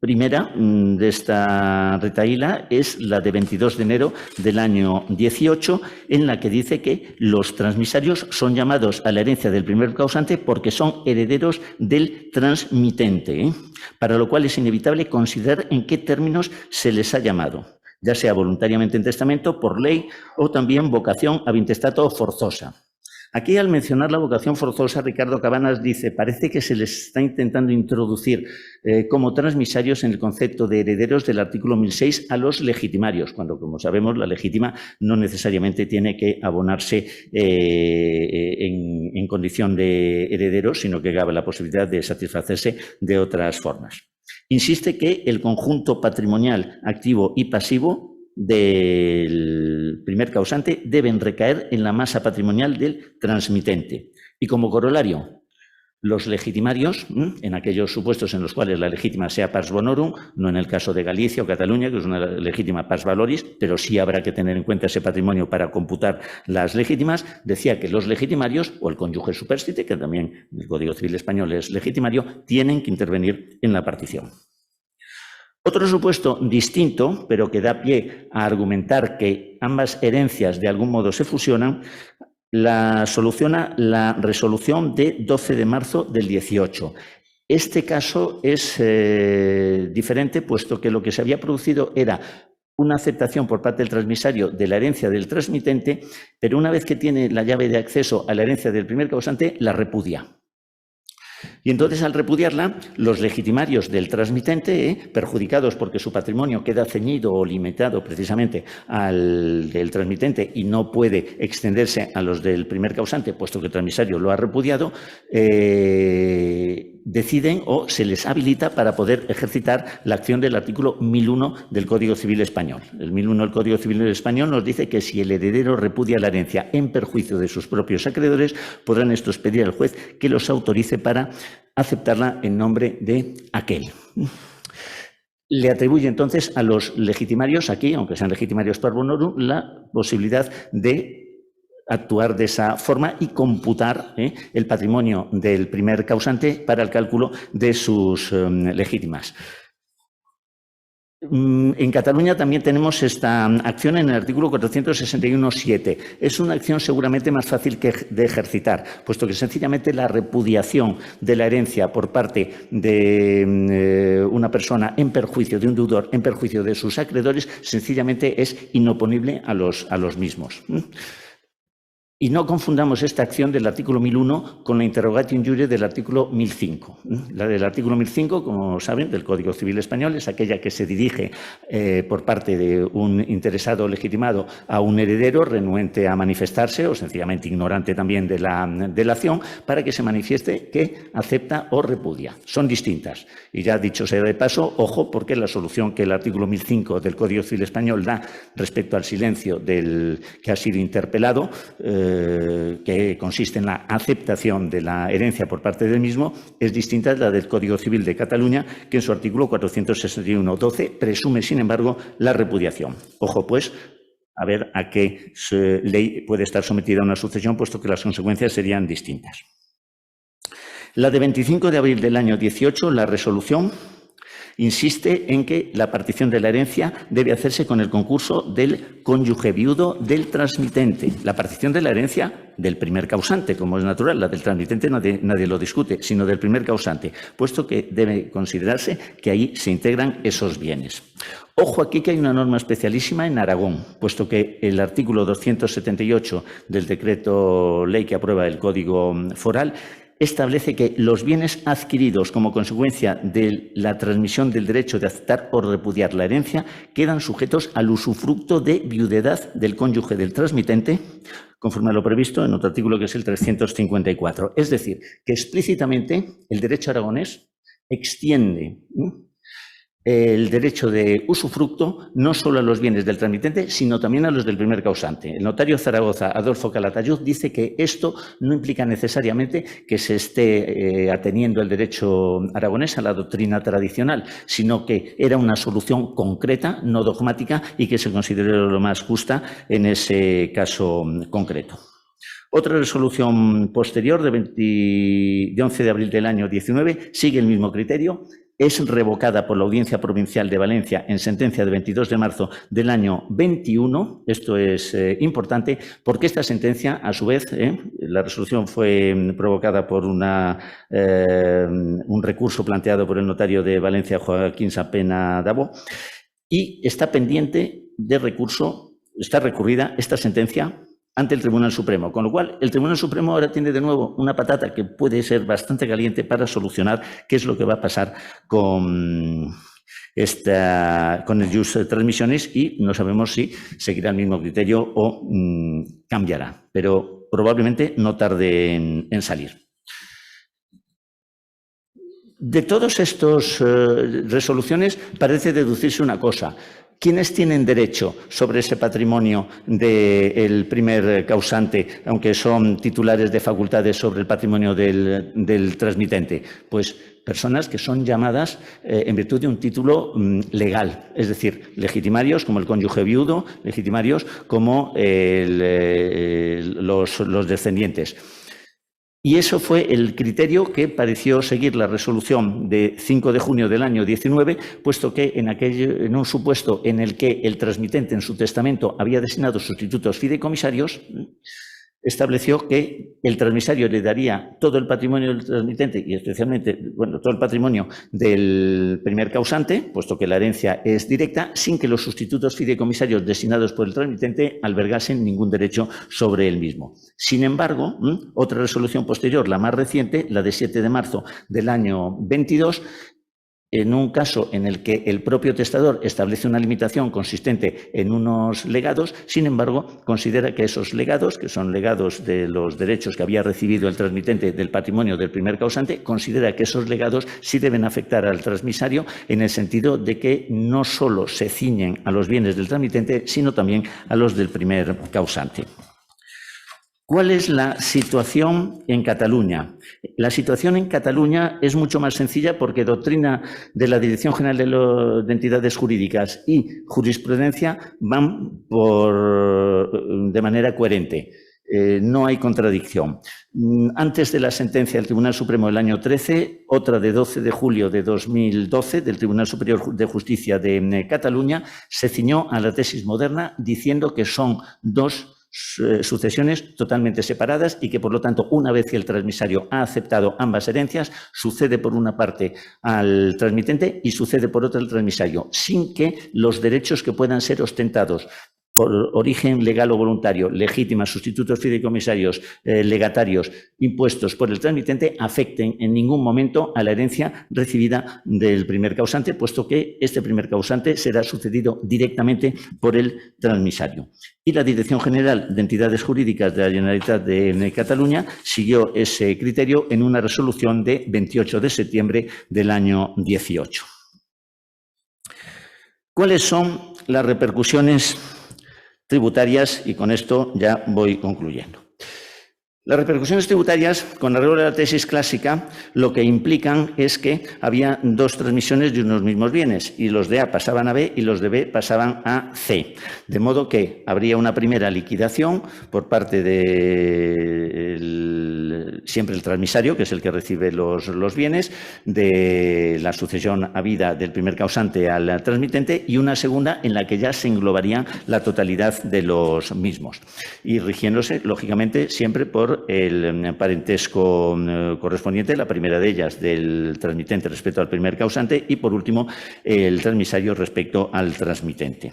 primera de esta retahíla es la de 22 de enero del año 18, en la que dice que los transmisarios son llamados a la herencia del primer causante porque son herederos del transmitente, para lo cual es inevitable considerar en qué términos se les ha llamado, ya sea voluntariamente en testamento, por ley o también vocación ab intestato forzosa. Aquí, al mencionar la vocación forzosa, Ricardo Cabanas dice, parece que se les está intentando introducir como transmisarios en el concepto de herederos del artículo 1006 a los legitimarios, cuando, como sabemos, la legítima no necesariamente tiene que abonarse en condición de heredero, sino que cabe la posibilidad de satisfacerse de otras formas. Insiste que el conjunto patrimonial activo y pasivo del primer causante deben recaer en la masa patrimonial del transmitente. Y como corolario, los legitimarios, en aquellos supuestos en los cuales la legítima sea pars bonorum, no en el caso de Galicia o Cataluña, que es una legítima pars valoris, pero sí habrá que tener en cuenta ese patrimonio para computar las legítimas, decía que los legitimarios, o el cónyuge superstite, que también el Código Civil Español es legitimario, tienen que intervenir en la partición. Otro supuesto distinto, pero que da pie a argumentar que ambas herencias de algún modo se fusionan, la soluciona la resolución de 12 de marzo del 18. Este caso es diferente, puesto que lo que se había producido era una aceptación por parte del transmisario de la herencia del transmitente, pero una vez que tiene la llave de acceso a la herencia del primer causante, la repudia. Y entonces, al repudiarla, los legitimarios del transmitente, perjudicados porque su patrimonio queda ceñido o limitado precisamente al del transmitente y no puede extenderse a los del primer causante, puesto que el transmisario lo ha repudiado, deciden o se les habilita para poder ejercitar la acción del artículo 1001 del Código Civil Español. El 1001 del Código Civil Español nos dice que si el heredero repudia la herencia en perjuicio de sus propios acreedores, podrán estos pedir al juez que los autorice para aceptarla en nombre de aquel. Le atribuye entonces a los legitimarios aquí, aunque sean legitimarios per bonorum, la posibilidad de actuar de esa forma y computar el patrimonio del primer causante para el cálculo de sus legítimas. En Cataluña también tenemos esta acción en el artículo 461.7. Es una acción seguramente más fácil de ejercitar, puesto que sencillamente la repudiación de la herencia por parte de una persona en perjuicio de un deudor, en perjuicio de sus acreedores, sencillamente es inoponible a los mismos. Y no confundamos esta acción del artículo 1001 con la interrogatio injuria del artículo 1005. La del artículo 1005, como saben, del Código Civil Español, es aquella que se dirige por parte de un interesado legitimado a un heredero renuente a manifestarse o sencillamente ignorante también de la acción para que se manifieste que acepta o repudia. Son distintas. Y ya dicho sea de paso, ojo, porque la solución que el artículo 1005 del Código Civil Español da respecto al silencio del que ha sido interpelado, que consiste en la aceptación de la herencia por parte del mismo, es distinta de la del Código Civil de Cataluña, que en su artículo 461.12 presume, sin embargo, la repudiación. Ojo, pues, a ver a qué ley puede estar sometida una sucesión, puesto que las consecuencias serían distintas. La de 25 de abril del año 18, la resolución insiste en que la partición de la herencia debe hacerse con el concurso del cónyuge viudo del transmitente. La partición de la herencia del primer causante, como es natural, la del transmitente nadie lo discute, sino del primer causante, puesto que debe considerarse que ahí se integran esos bienes. Ojo aquí que hay una norma especialísima en Aragón, puesto que el artículo 278 del decreto ley que aprueba el Código Foral establece que los bienes adquiridos como consecuencia de la transmisión del derecho de aceptar o repudiar la herencia quedan sujetos al usufructo de viudedad del cónyuge del transmitente, conforme a lo previsto en otro artículo que es el 354. Es decir, que explícitamente el derecho aragonés extiende el derecho de usufructo no solo a los bienes del transmitente, sino también a los del primer causante. El notario Zaragoza, Adolfo Calatayud, dice que esto no implica necesariamente que se esté ateniendo el derecho aragonés a la doctrina tradicional, sino que era una solución concreta, no dogmática, y que se consideró lo más justa en ese caso concreto. Otra resolución posterior de 11 de abril del año 19 sigue el mismo criterio. Es revocada por la Audiencia Provincial de Valencia en sentencia de 22 de marzo del año 21. Esto es importante porque esta sentencia, a su vez, la resolución fue provocada por un recurso planteado por el notario de Valencia, Joaquín Sapena Dabo, y está pendiente de recurso, está recurrida esta sentencia ante el Tribunal Supremo, con lo cual el Tribunal Supremo ahora tiene de nuevo una patata que puede ser bastante caliente para solucionar qué es lo que va a pasar con el Jus Transmissionis y no sabemos si seguirá el mismo criterio o cambiará, pero probablemente no tarde en salir. De todas estas resoluciones parece deducirse una cosa. ¿Quiénes tienen derecho sobre ese patrimonio del primer causante, aunque son titulares de facultades sobre el patrimonio del transmitente? Pues personas que son llamadas en virtud de un título legal, es decir, legitimarios como el cónyuge viudo, legitimarios como los descendientes. Y eso fue el criterio que pareció seguir la resolución de 5 de junio del año 19, puesto que en un supuesto en el que el transmitente en su testamento había designado sustitutos fideicomisarios, estableció que el transmisario heredaría todo el patrimonio del transmitente y especialmente, bueno, todo el patrimonio del primer causante, puesto que la herencia es directa, sin que los sustitutos fideicomisarios designados por el transmitente albergasen ningún derecho sobre el mismo. Sin embargo, otra resolución posterior, la más reciente, la de 7 de marzo del año 22, en un caso en el que el propio testador establece una limitación consistente en unos legados, sin embargo, considera que esos legados, que son legados de los derechos que había recibido el transmitente del patrimonio del primer causante, considera que esos legados sí deben afectar al transmisario en el sentido de que no solo se ciñen a los bienes del transmitente, sino también a los del primer causante. ¿Cuál es la situación en Cataluña? La situación en Cataluña es mucho más sencilla porque doctrina de la Dirección General de Entidades Jurídicas y jurisprudencia van de manera coherente. No hay contradicción. Antes de la sentencia del Tribunal Supremo del año 13, otra de 12 de julio de 2012 del Tribunal Superior de Justicia de Cataluña se ciñó a la tesis moderna diciendo que son dos sucesiones totalmente separadas y que, por lo tanto, una vez que el transmisario ha aceptado ambas herencias, sucede por una parte al transmitente y sucede por otra al transmisario, sin que los derechos que puedan ser ostentados por origen legal o voluntario, legítimas, sustitutos fideicomisarios, legatarios, impuestos por el transmitente, afecten en ningún momento a la herencia recibida del primer causante, puesto que este primer causante será sucedido directamente por el transmisario. Y la Dirección General de Entidades Jurídicas de la Generalitat de Cataluña siguió ese criterio en una resolución de 28 de septiembre del año 18. ¿Cuáles son las repercusiones tributarias? Y con esto ya voy concluyendo. Las repercusiones tributarias, con arreglo de la tesis clásica, lo que implican es que había dos transmisiones de unos mismos bienes y los de A pasaban a B y los de B pasaban a C. De modo que habría una primera liquidación por parte de siempre el transmisario, que es el que recibe los bienes, de la sucesión a vida del primer causante al transmitente, y una segunda en la que ya se englobaría la totalidad de los mismos y rigiéndose, lógicamente, siempre por el parentesco correspondiente, la primera de ellas del transmitente respecto al primer causante y, por último, el transmisario respecto al transmitente.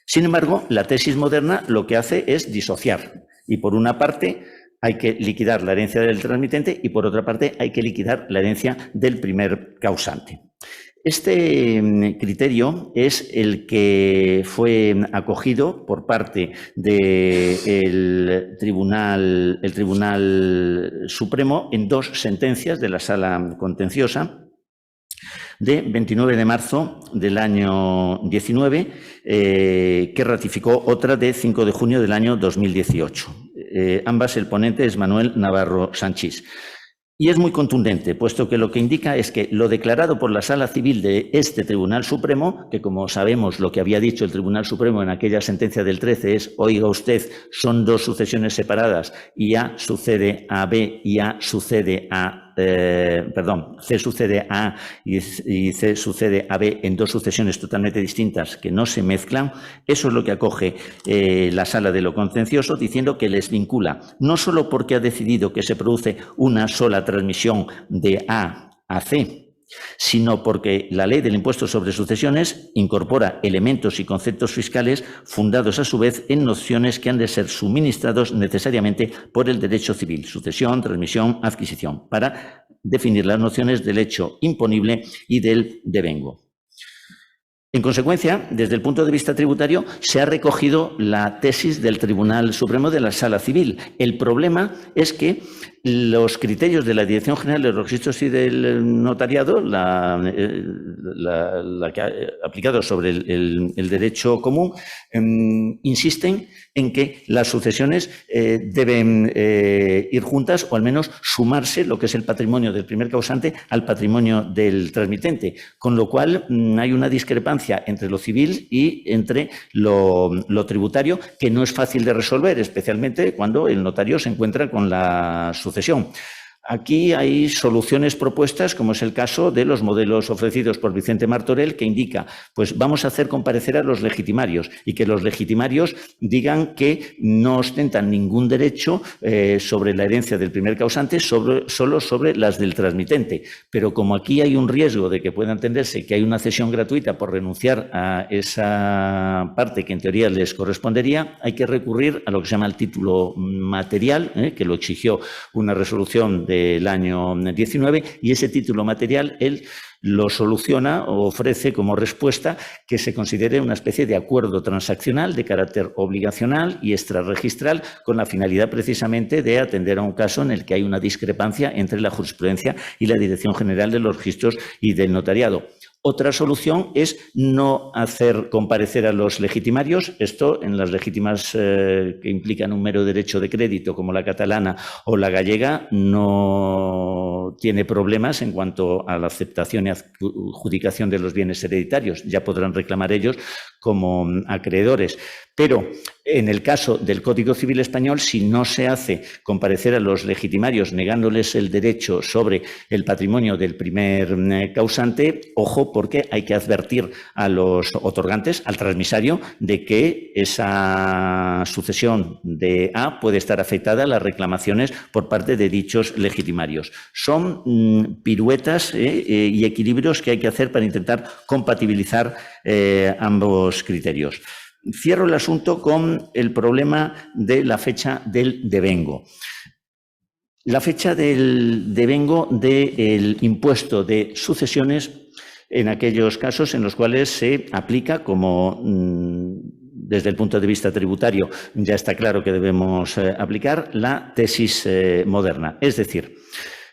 Sin embargo, la tesis moderna lo que hace es disociar y, por una parte, hay que liquidar la herencia del transmitente y, por otra parte, hay que liquidar la herencia del primer causante. Este criterio es el que fue acogido por parte del Tribunal Supremo en dos sentencias de la Sala Contenciosa de 29 de marzo del año 19, que ratificó otra de 5 de junio del año 2018. Ambas el ponente es Manuel Navarro Sanchís. Y es muy contundente, puesto que lo que indica es que lo declarado por la Sala Civil de este Tribunal Supremo, que como sabemos lo que había dicho el Tribunal Supremo en aquella sentencia del 13 es, oiga usted, son dos sucesiones separadas y A sucede a B y A sucede a C sucede a A y C sucede a B en dos sucesiones totalmente distintas que no se mezclan. Eso es lo que acoge la Sala de lo Contencioso, diciendo que les vincula, no solo porque ha decidido que se produce una sola transmisión de A a C, sino porque la ley del impuesto sobre sucesiones incorpora elementos y conceptos fiscales fundados a su vez en nociones que han de ser suministrados necesariamente por el derecho civil, sucesión, transmisión, adquisición, para definir las nociones del hecho imponible y del devengo. En consecuencia, desde el punto de vista tributario, se ha recogido la tesis del Tribunal Supremo de la Sala Civil. El problema es que los criterios de la Dirección General de los Registros y del Notariado, aplicados sobre el derecho común, insisten en que las sucesiones deben ir juntas o al menos sumarse lo que es el patrimonio del primer causante al patrimonio del transmitente, con lo cual hay una discrepancia entre lo civil y entre lo tributario que no es fácil de resolver, especialmente cuando el notario se encuentra con la sucesión. Aquí hay soluciones propuestas, como es el caso de los modelos ofrecidos por Vicente Martorell, que indica, pues vamos a hacer comparecer a los legitimarios y que los legitimarios digan que no ostentan ningún derecho sobre la herencia del primer causante, solo sobre las del transmitente. Pero como aquí hay un riesgo de que pueda entenderse que hay una cesión gratuita por renunciar a esa parte que en teoría les correspondería, hay que recurrir a lo que se llama el título material, que lo exigió una resolución del año 19, y ese título material él lo soluciona o ofrece como respuesta que se considere una especie de acuerdo transaccional de carácter obligacional y extrarregistral con la finalidad precisamente de atender a un caso en el que hay una discrepancia entre la jurisprudencia y la Dirección General de los Registros y del Notariado. Otra solución es no hacer comparecer a los legitimarios. Esto en las legítimas que implican un mero derecho de crédito, como la catalana o la gallega, no tiene problemas en cuanto a la aceptación y adjudicación de los bienes hereditarios. Ya podrán reclamar ellos como acreedores. Pero en el caso del Código Civil Español, si no se hace comparecer a los legitimarios negándoles el derecho sobre el patrimonio del primer causante, ojo, porque hay que advertir a los otorgantes, al transmisario, de que esa sucesión de A puede estar afectada a las reclamaciones por parte de dichos legitimarios. Son piruetas y equilibrios que hay que hacer para intentar compatibilizar ambos criterios. Cierro el asunto con el problema de la fecha del devengo. La fecha del devengo del impuesto de sucesiones en aquellos casos en los cuales se aplica, como desde el punto de vista tributario ya está claro que debemos aplicar, la tesis moderna. Es decir,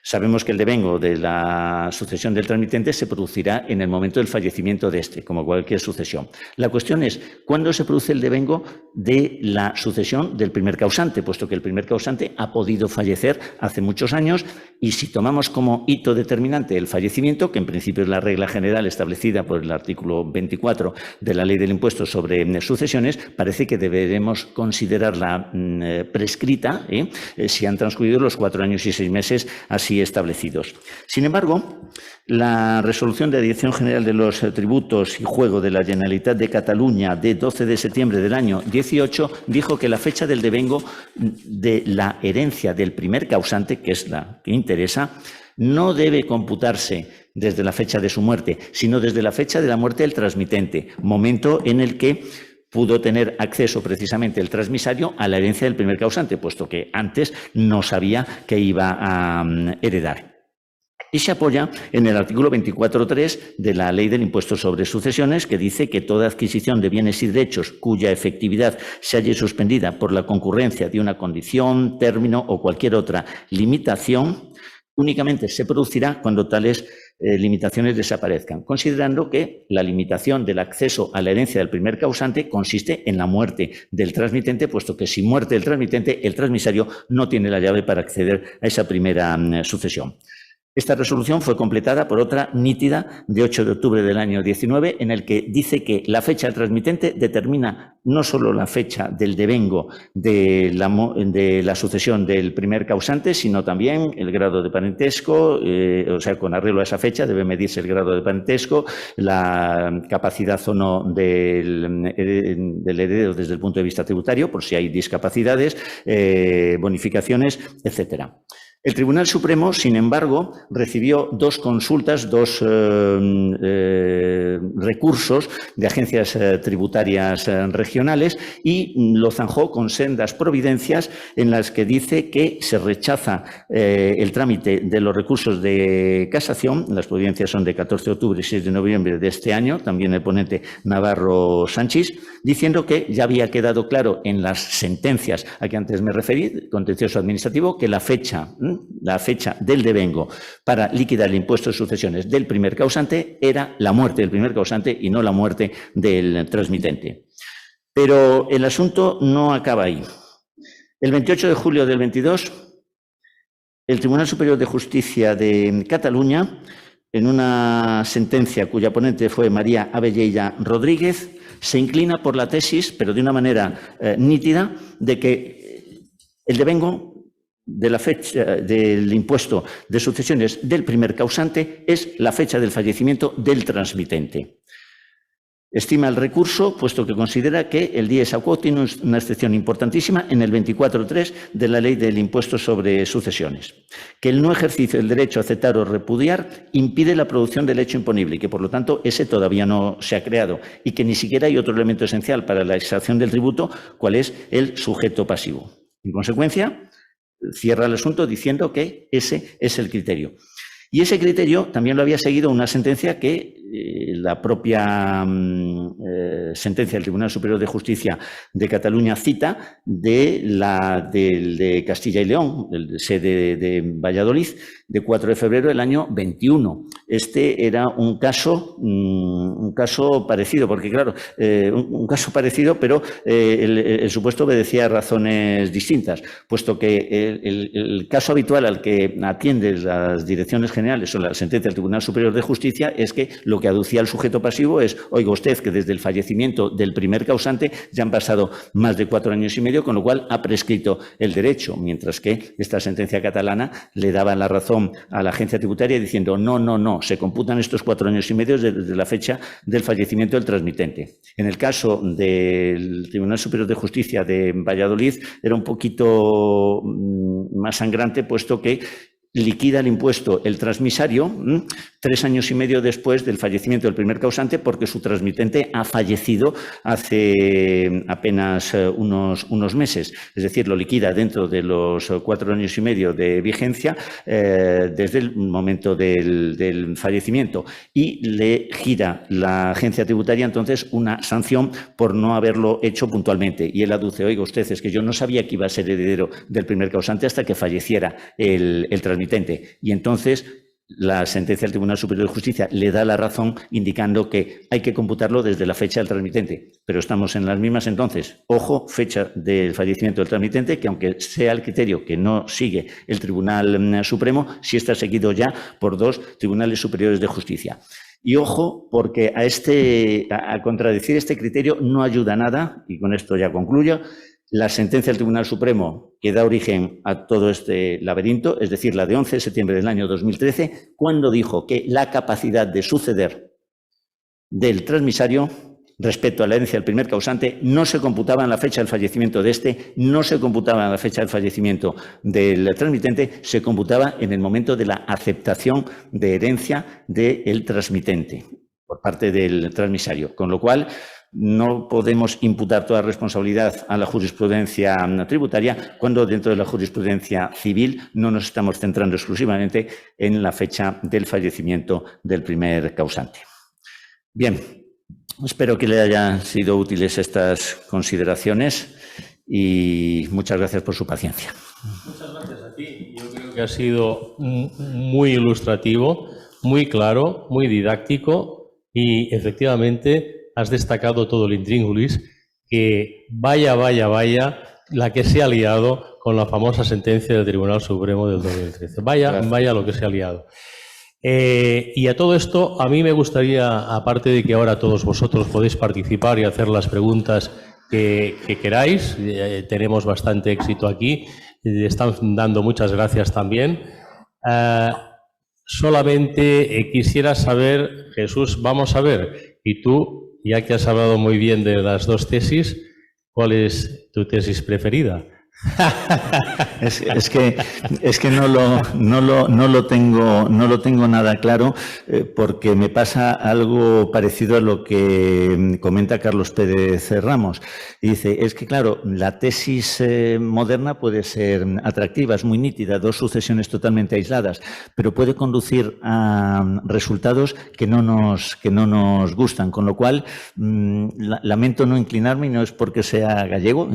sabemos que el devengo de la sucesión del transmitente se producirá en el momento del fallecimiento de este, como cualquier sucesión. La cuestión es, ¿cuándo se produce el devengo de la sucesión del primer causante? Puesto que el primer causante ha podido fallecer hace muchos años, y si tomamos como hito determinante el fallecimiento, que en principio es la regla general establecida por el artículo 24 de la Ley del Impuesto sobre Sucesiones, parece que deberemos considerarla prescrita si han transcurrido los 4 años y 6 meses así establecidos. Sin embargo, la resolución de la Dirección General de los Tributos y Juego de la Generalitat de Cataluña de 12 de septiembre del año 18 dijo que la fecha del devengo de la herencia del primer causante, que es la que interesa, no debe computarse desde la fecha de su muerte, sino desde la fecha de la muerte del transmitente, momento en el que pudo tener acceso precisamente el transmisario a la herencia del primer causante, puesto que antes no sabía que iba a heredar. Y se apoya en el artículo 24.3 de la Ley del Impuesto sobre Sucesiones, que dice que toda adquisición de bienes y derechos cuya efectividad se halle suspendida por la concurrencia de una condición, término o cualquier otra limitación, únicamente se producirá cuando tales limitaciones desaparezcan, considerando que la limitación del acceso a la herencia del primer causante consiste en la muerte del transmitente, puesto que si muerte el transmitente, el transmisario no tiene la llave para acceder a esa primera sucesión. Esta resolución fue completada por otra nítida de 8 de octubre del año 19, en el que dice que la fecha del transmitente determina no solo la fecha del devengo de la sucesión del primer causante, sino también el grado de parentesco, o sea, con arreglo a esa fecha debe medirse el grado de parentesco, la capacidad o no del heredero desde el punto de vista tributario, por si hay discapacidades, bonificaciones, etcétera. El Tribunal Supremo, sin embargo, recibió 2 consultas, 2 recursos de agencias tributarias regionales y lo zanjó con sendas providencias en las que dice que se rechaza el trámite de los recursos de casación. Las providencias son de 14 de octubre y 6 de noviembre de este año, también el ponente Navarro Sánchez, diciendo que ya había quedado claro en las sentencias a que antes me referí, contencioso administrativo, que la fecha del devengo para liquidar el impuesto de sucesiones del primer causante era la muerte del primer causante y no la muerte del transmitente. Pero el asunto no acaba ahí. El 28 de julio del 22, el Tribunal Superior de Justicia de Cataluña, en una sentencia cuya ponente fue María Abellella Rodríguez, se inclina por la tesis, pero de una manera nítida, de que el devengo de la fecha del impuesto de sucesiones del primer causante es la fecha del fallecimiento del transmitente. Estima el recurso, puesto que considera que el dies a quo tiene una excepción importantísima en el 24.3 de la Ley del Impuesto sobre Sucesiones, que el no ejercicio del derecho a aceptar o repudiar impide la producción del hecho imponible y que, por lo tanto, ese todavía no se ha creado y que ni siquiera hay otro elemento esencial para la exacción del tributo, cual es el sujeto pasivo. En consecuencia, cierra el asunto diciendo que ese es el criterio. Y ese criterio también lo había seguido una sentencia que la propia sentencia del Tribunal Superior de Justicia de Cataluña cita de Castilla y León, el sede de Valladolid, de 4 de febrero del año 21. Este era un caso parecido, porque claro, un caso parecido, pero el supuesto obedecía a razones distintas, puesto que el caso habitual al que atiende las direcciones generales o la sentencia del Tribunal Superior de Justicia es que lo que aducía el sujeto pasivo es, oiga usted, que desde el fallecimiento del primer causante ya han pasado más de 4 años y medio, con lo cual ha prescrito el derecho, mientras que esta sentencia catalana le daba la razón a la agencia tributaria diciendo no, se computan estos 4 años y medio desde la fecha del fallecimiento del transmitente. En el caso del Tribunal Superior de Justicia de Valladolid era un poquito más sangrante, puesto que liquida el impuesto el transmisario 3 años y medio después del fallecimiento del primer causante, porque su transmitente ha fallecido hace apenas unos meses. Es decir, lo liquida dentro de los 4 años y medio de vigencia desde el momento del fallecimiento y le gira la agencia tributaria entonces una sanción por no haberlo hecho puntualmente. Y él aduce, oiga usted, es que yo no sabía que iba a ser heredero del primer causante hasta que falleciera el transmitente. Y entonces la sentencia del Tribunal Superior de Justicia le da la razón indicando que hay que computarlo desde la fecha del transmitente. Pero estamos en las mismas entonces. Ojo, fecha del fallecimiento del transmitente, que aunque sea el criterio que no sigue el Tribunal Supremo, sí está seguido ya por 2 tribunales superiores de justicia. Y ojo, porque a contradecir este criterio no ayuda nada, y con esto ya concluyo, la sentencia del Tribunal Supremo que da origen a todo este laberinto, es decir, la de 11 de septiembre del año 2013, cuando dijo que la capacidad de suceder del transmisario respecto a la herencia del primer causante no se computaba en la fecha del fallecimiento de este, no se computaba en la fecha del fallecimiento del transmitente, se computaba en el momento de la aceptación de herencia del transmitente por parte del transmisario, con lo cual no podemos imputar toda responsabilidad a la jurisprudencia tributaria cuando dentro de la jurisprudencia civil no nos estamos centrando exclusivamente en la fecha del fallecimiento del primer causante. Bien, espero que le hayan sido útiles estas consideraciones y muchas gracias por su paciencia.
Muchas gracias a ti. Yo creo que ha sido muy ilustrativo, muy claro, muy didáctico y efectivamente has destacado todo el intríngulis, que vaya la que se ha liado con la famosa sentencia del Tribunal Supremo del 2013. Vaya lo que se ha liado. Y a todo esto, a mí me gustaría, aparte de que ahora todos vosotros podéis participar y hacer las preguntas que queráis, tenemos bastante éxito aquí, están dando muchas gracias también. Solamente quisiera saber, Jesús, vamos a ver, y tú, ya que has hablado muy bien de las 2 tesis, ¿cuál es tu tesis preferida?
Es que no lo tengo nada claro, porque me pasa algo parecido a lo que comenta Carlos Pérez Ramos. Y dice, es que claro, la tesis moderna puede ser atractiva, es muy nítida, 2 sucesiones totalmente aisladas, pero puede conducir a resultados que no nos gustan, con lo cual lamento no inclinarme, y no es porque sea gallego,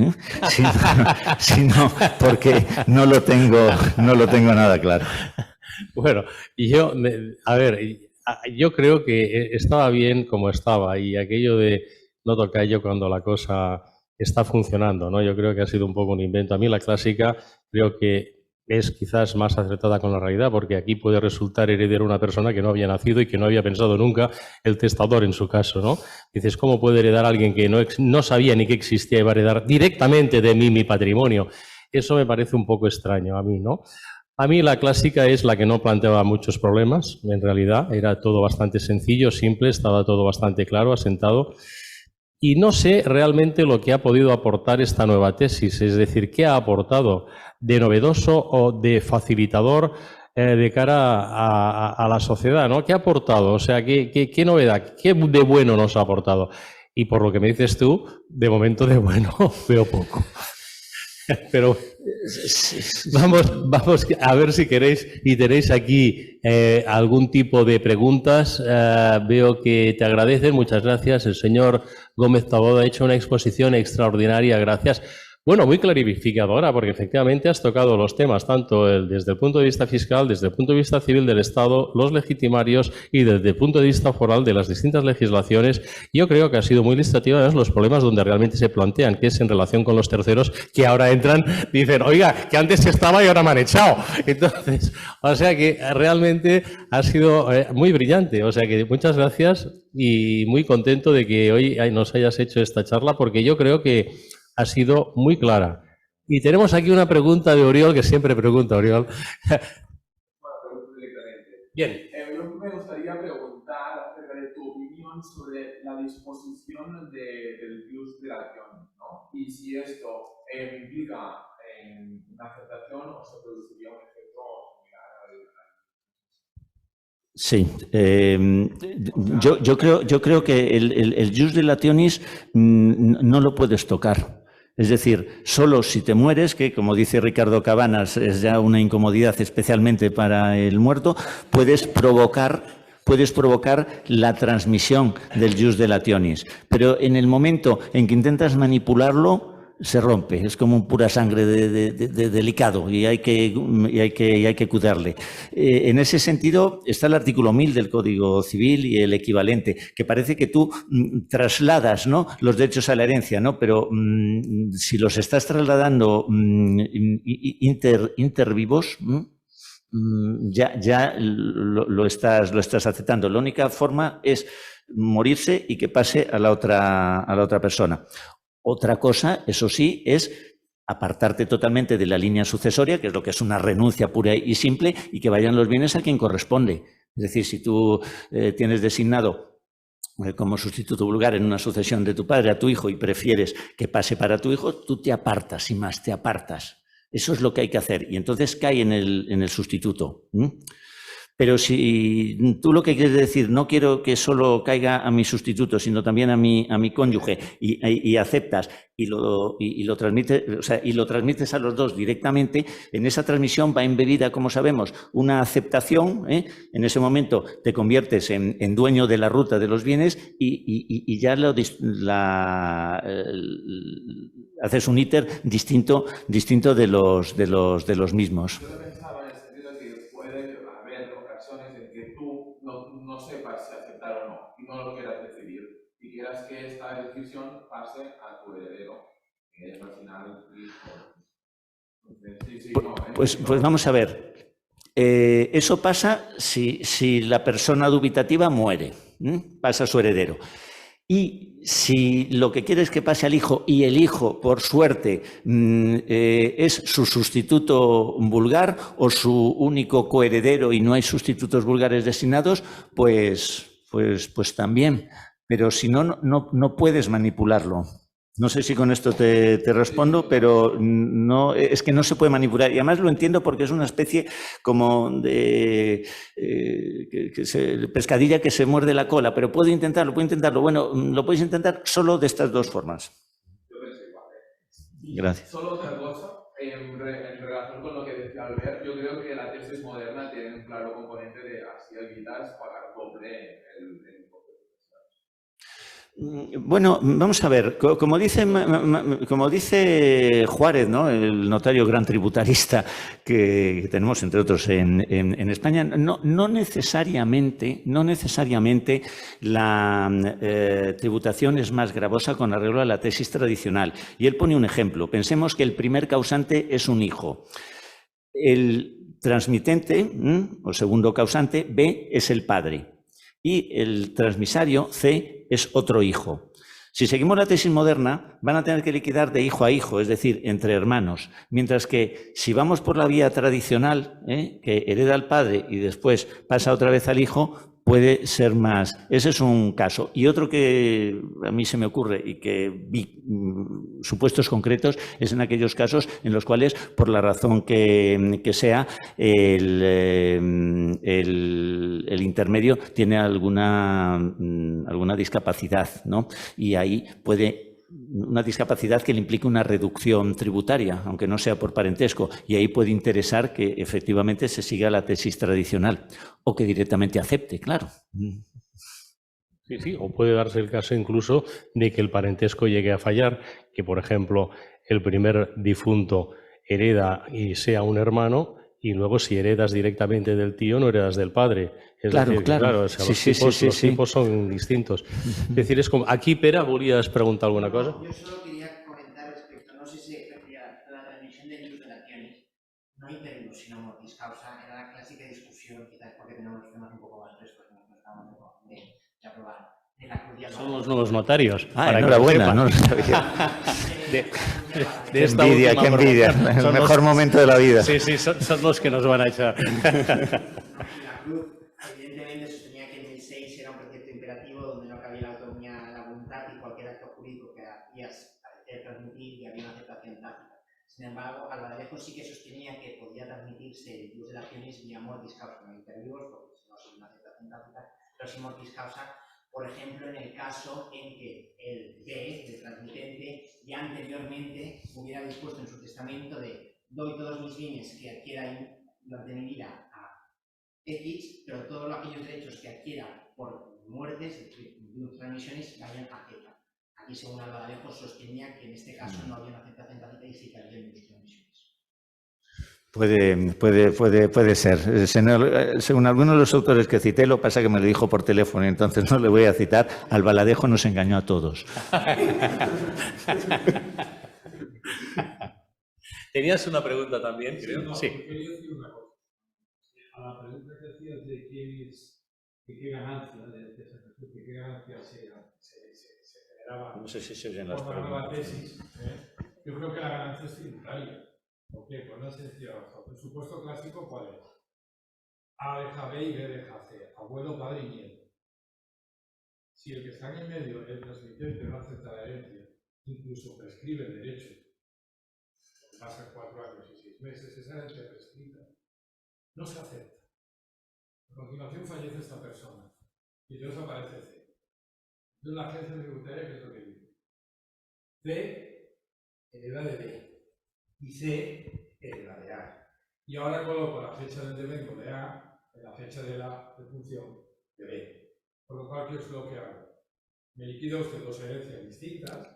sino porque no lo tengo nada claro.
Bueno, yo creo que estaba bien como estaba, y aquello de no tocayo cuando la cosa está funcionando, ¿no? Yo creo que ha sido un poco un invento. A mí la clásica creo que es quizás más acertada con la realidad, porque aquí puede resultar heredero una persona que no había nacido y que no había pensado nunca, el testador en su caso, ¿no? Dices, ¿cómo puede heredar a alguien que no sabía ni que existía y va a heredar directamente de mí mi patrimonio? Eso me parece un poco extraño a mí, ¿no? A mí la clásica es la que no planteaba muchos problemas, en realidad. Era todo bastante sencillo, simple, estaba todo bastante claro, asentado. Y no sé realmente lo que ha podido aportar esta nueva tesis, es decir, qué ha aportado de novedoso o de facilitador de cara a la sociedad, ¿no? ¿Qué ha aportado? O sea, ¿qué novedad, qué de bueno nos ha aportado? Y por lo que me dices tú, de momento de bueno veo poco. Pero vamos a ver si queréis y tenéis aquí algún tipo de preguntas. Veo que te agradecen. Muchas gracias. El señor Gómez Taboada ha hecho una exposición extraordinaria. Gracias. Bueno, muy clarificadora, porque efectivamente has tocado los temas tanto desde el punto de vista fiscal, desde el punto de vista civil del Estado, los legitimarios y desde el punto de vista foral de las distintas legislaciones. Yo creo que ha sido muy ilustrativa además los problemas donde realmente se plantean, que es en relación con los terceros que ahora entran, dicen, oiga, que antes estaba y ahora me han echado. Entonces, o sea que realmente ha sido muy brillante. O sea que muchas gracias y muy contento de que hoy nos hayas hecho esta charla, porque yo creo que ha sido muy clara. Y tenemos aquí una pregunta de Oriol, que siempre pregunta Oriol. Bien.
Me gustaría preguntar acerca de tu opinión sobre la disposición del jus de l'acción, ¿no? Y si esto implica una aceptación o se produciría un efecto similar al
Sí, yo creo que el jus dilationis no lo puedes tocar. Es decir, solo si te mueres, que como dice Ricardo Cabanas es ya una incomodidad especialmente para el muerto, puedes provocar la transmisión del jus dilationis. Pero en el momento en que intentas manipularlo, se rompe, es como un pura sangre de delicado y hay que cuidarle. En ese sentido está el artículo 1000 del Código Civil y el equivalente, que parece que tú trasladas, ¿no?, los derechos a la herencia, ¿no? Pero si los estás trasladando inter vivos, ya lo estás aceptando. La única forma es morirse y que pase a la otra persona. Otra cosa, eso sí, es apartarte totalmente de la línea sucesoria, que es lo que es una renuncia pura y simple, y que vayan los bienes a quien corresponde. Es decir, si tú tienes designado como sustituto vulgar en una sucesión de tu padre a tu hijo y prefieres que pase para tu hijo, tú te apartas y más, te apartas. Eso es lo que hay que hacer y entonces cae en el sustituto. Pero si tú lo que quieres decir, no quiero que solo caiga a mi sustituto, sino también a mi cónyuge, y aceptas y lo transmites, o sea, y lo transmites a los dos directamente, en esa transmisión va embebida, como sabemos, una aceptación, en ese momento te conviertes en dueño de la ruta de los bienes y ya haces un íter distinto de los mismos.
No sepas si aceptar o no y no lo quieras decidir y quieras que esta decisión pase a tu heredero, que es al final el hijo.
Pues vamos a ver. Eso pasa si la persona dubitativa muere, pasa a su heredero. Y si lo que quiere es que pase al hijo y el hijo, por suerte, es su sustituto vulgar o su único coheredero y no hay sustitutos vulgares designados, pues también. Pero si no puedes manipularlo. No sé si con esto te respondo, pero no, es que no se puede manipular. Y además lo entiendo porque es una especie como de pescadilla que se muerde la cola, pero puedo intentarlo. Bueno, lo puedes intentar solo de estas dos formas.
Yo pensé igual.
Gracias.
Solo otra cosa, en relación con lo que decía Albert, yo creo que la tesis moderna tiene un claro componente de así evitas pagar doble el
Bueno, vamos a ver, como dice Juárez, ¿no?, el notario gran tributarista que tenemos, entre otros, en España, no necesariamente la tributación es más gravosa con arreglo a la tesis tradicional. Y él pone un ejemplo. Pensemos que el primer causante es un hijo. El transmitente, o segundo causante, B, es el padre. Y el transmisario, C, es otro hijo. Si seguimos la tesis moderna, van a tener que liquidar de hijo a hijo, es decir, entre hermanos. Mientras que si vamos por la vía tradicional, que hereda al padre y después pasa otra vez al hijo, puede ser más. Ese es un caso. Y otro que a mí se me ocurre y que vi supuestos concretos es en aquellos casos en los cuales, por la razón que sea, el intermedio tiene alguna discapacidad, ¿no? Y ahí puede una discapacidad que le implique una reducción tributaria, aunque no sea por parentesco, y ahí puede interesar que efectivamente se siga la tesis tradicional o que directamente acepte, claro.
Sí, sí, o puede darse el caso incluso de que el parentesco llegue a fallar, que por ejemplo el primer difunto hereda y sea un hermano, y luego si heredas directamente del tío no heredas del padre. Es decir, claro, o sea, los tipos son distintos. Es decir, es como... Aquí, Pere, ¿volías preguntar alguna cosa?
Yo solo quería comentar respecto, no sé si refería a la transmisión de virus de relaciones, no intervimos sino mortis causa, era la clásica discusión, quizás porque tenemos los temas un poco más frescos, no estamos de aprobar.
Son los nuevos notarios.
Enhorabuena, no lo sabía.
De esta
envidia, qué envidia. El mejor momento de la vida.
Sí, sí, son los que nos van a echar.
La cruz, evidentemente, sostenía que en el 6 era un precepto imperativo donde no cabía la autonomía de la voluntad y cualquier acto jurídico que hacías parecer transmitir y había una aceptación tácita. Sin embargo, Albaladejo sí que sostenía que podía transmitirse el plus de acciones vía mortis causa, no intervivos, porque si no es una aceptación tácita, pero sí mortis causa. Por ejemplo, en el caso en que el B, el transmitente, ya anteriormente hubiera dispuesto en su testamento de doy todos mis bienes que adquiera durante mi vida a X, pero todos aquellos derechos que adquiera por muertes, es decir, transmisiones, vayan a Z. Aquí, según Albaladejo, sostenía que en este caso no había una aceptación tácita y sí que había transmisiones.
Puede ser. Según algunos de los autores que cité, lo pasa que me lo dijo por teléfono y entonces no le voy a citar. Albaladejo nos engañó a todos.
Tenías una pregunta también, creo.
Sí. Quería decir una cosa. A la pregunta que hacías de qué ganancia, de qué ganancia se generaba.
No sé si se oyen las
preguntas. La
preguntas.
tesis, yo creo que la ganancia es tributaria. ¿Por qué? Pues no es sencilla razón. El supuesto clásico, ¿cuál es? A deja B y B deja C. Abuelo, padre y nieto. Si el que está en el medio, el transmitente, no acepta la herencia, incluso prescribe el derecho, pasan 4 años y 6 meses, esa herencia prescrita no se acepta. A continuación fallece esta persona y entonces aparece C. Entonces la agencia tributaria, ¿qué es lo que dice? C hereda de B. Y C hereda de A. Y ahora coloco la fecha del devengo de A en la fecha de la defunción de B. Por lo cual, ¿qué es lo que hago? Me liquida usted dos herencias distintas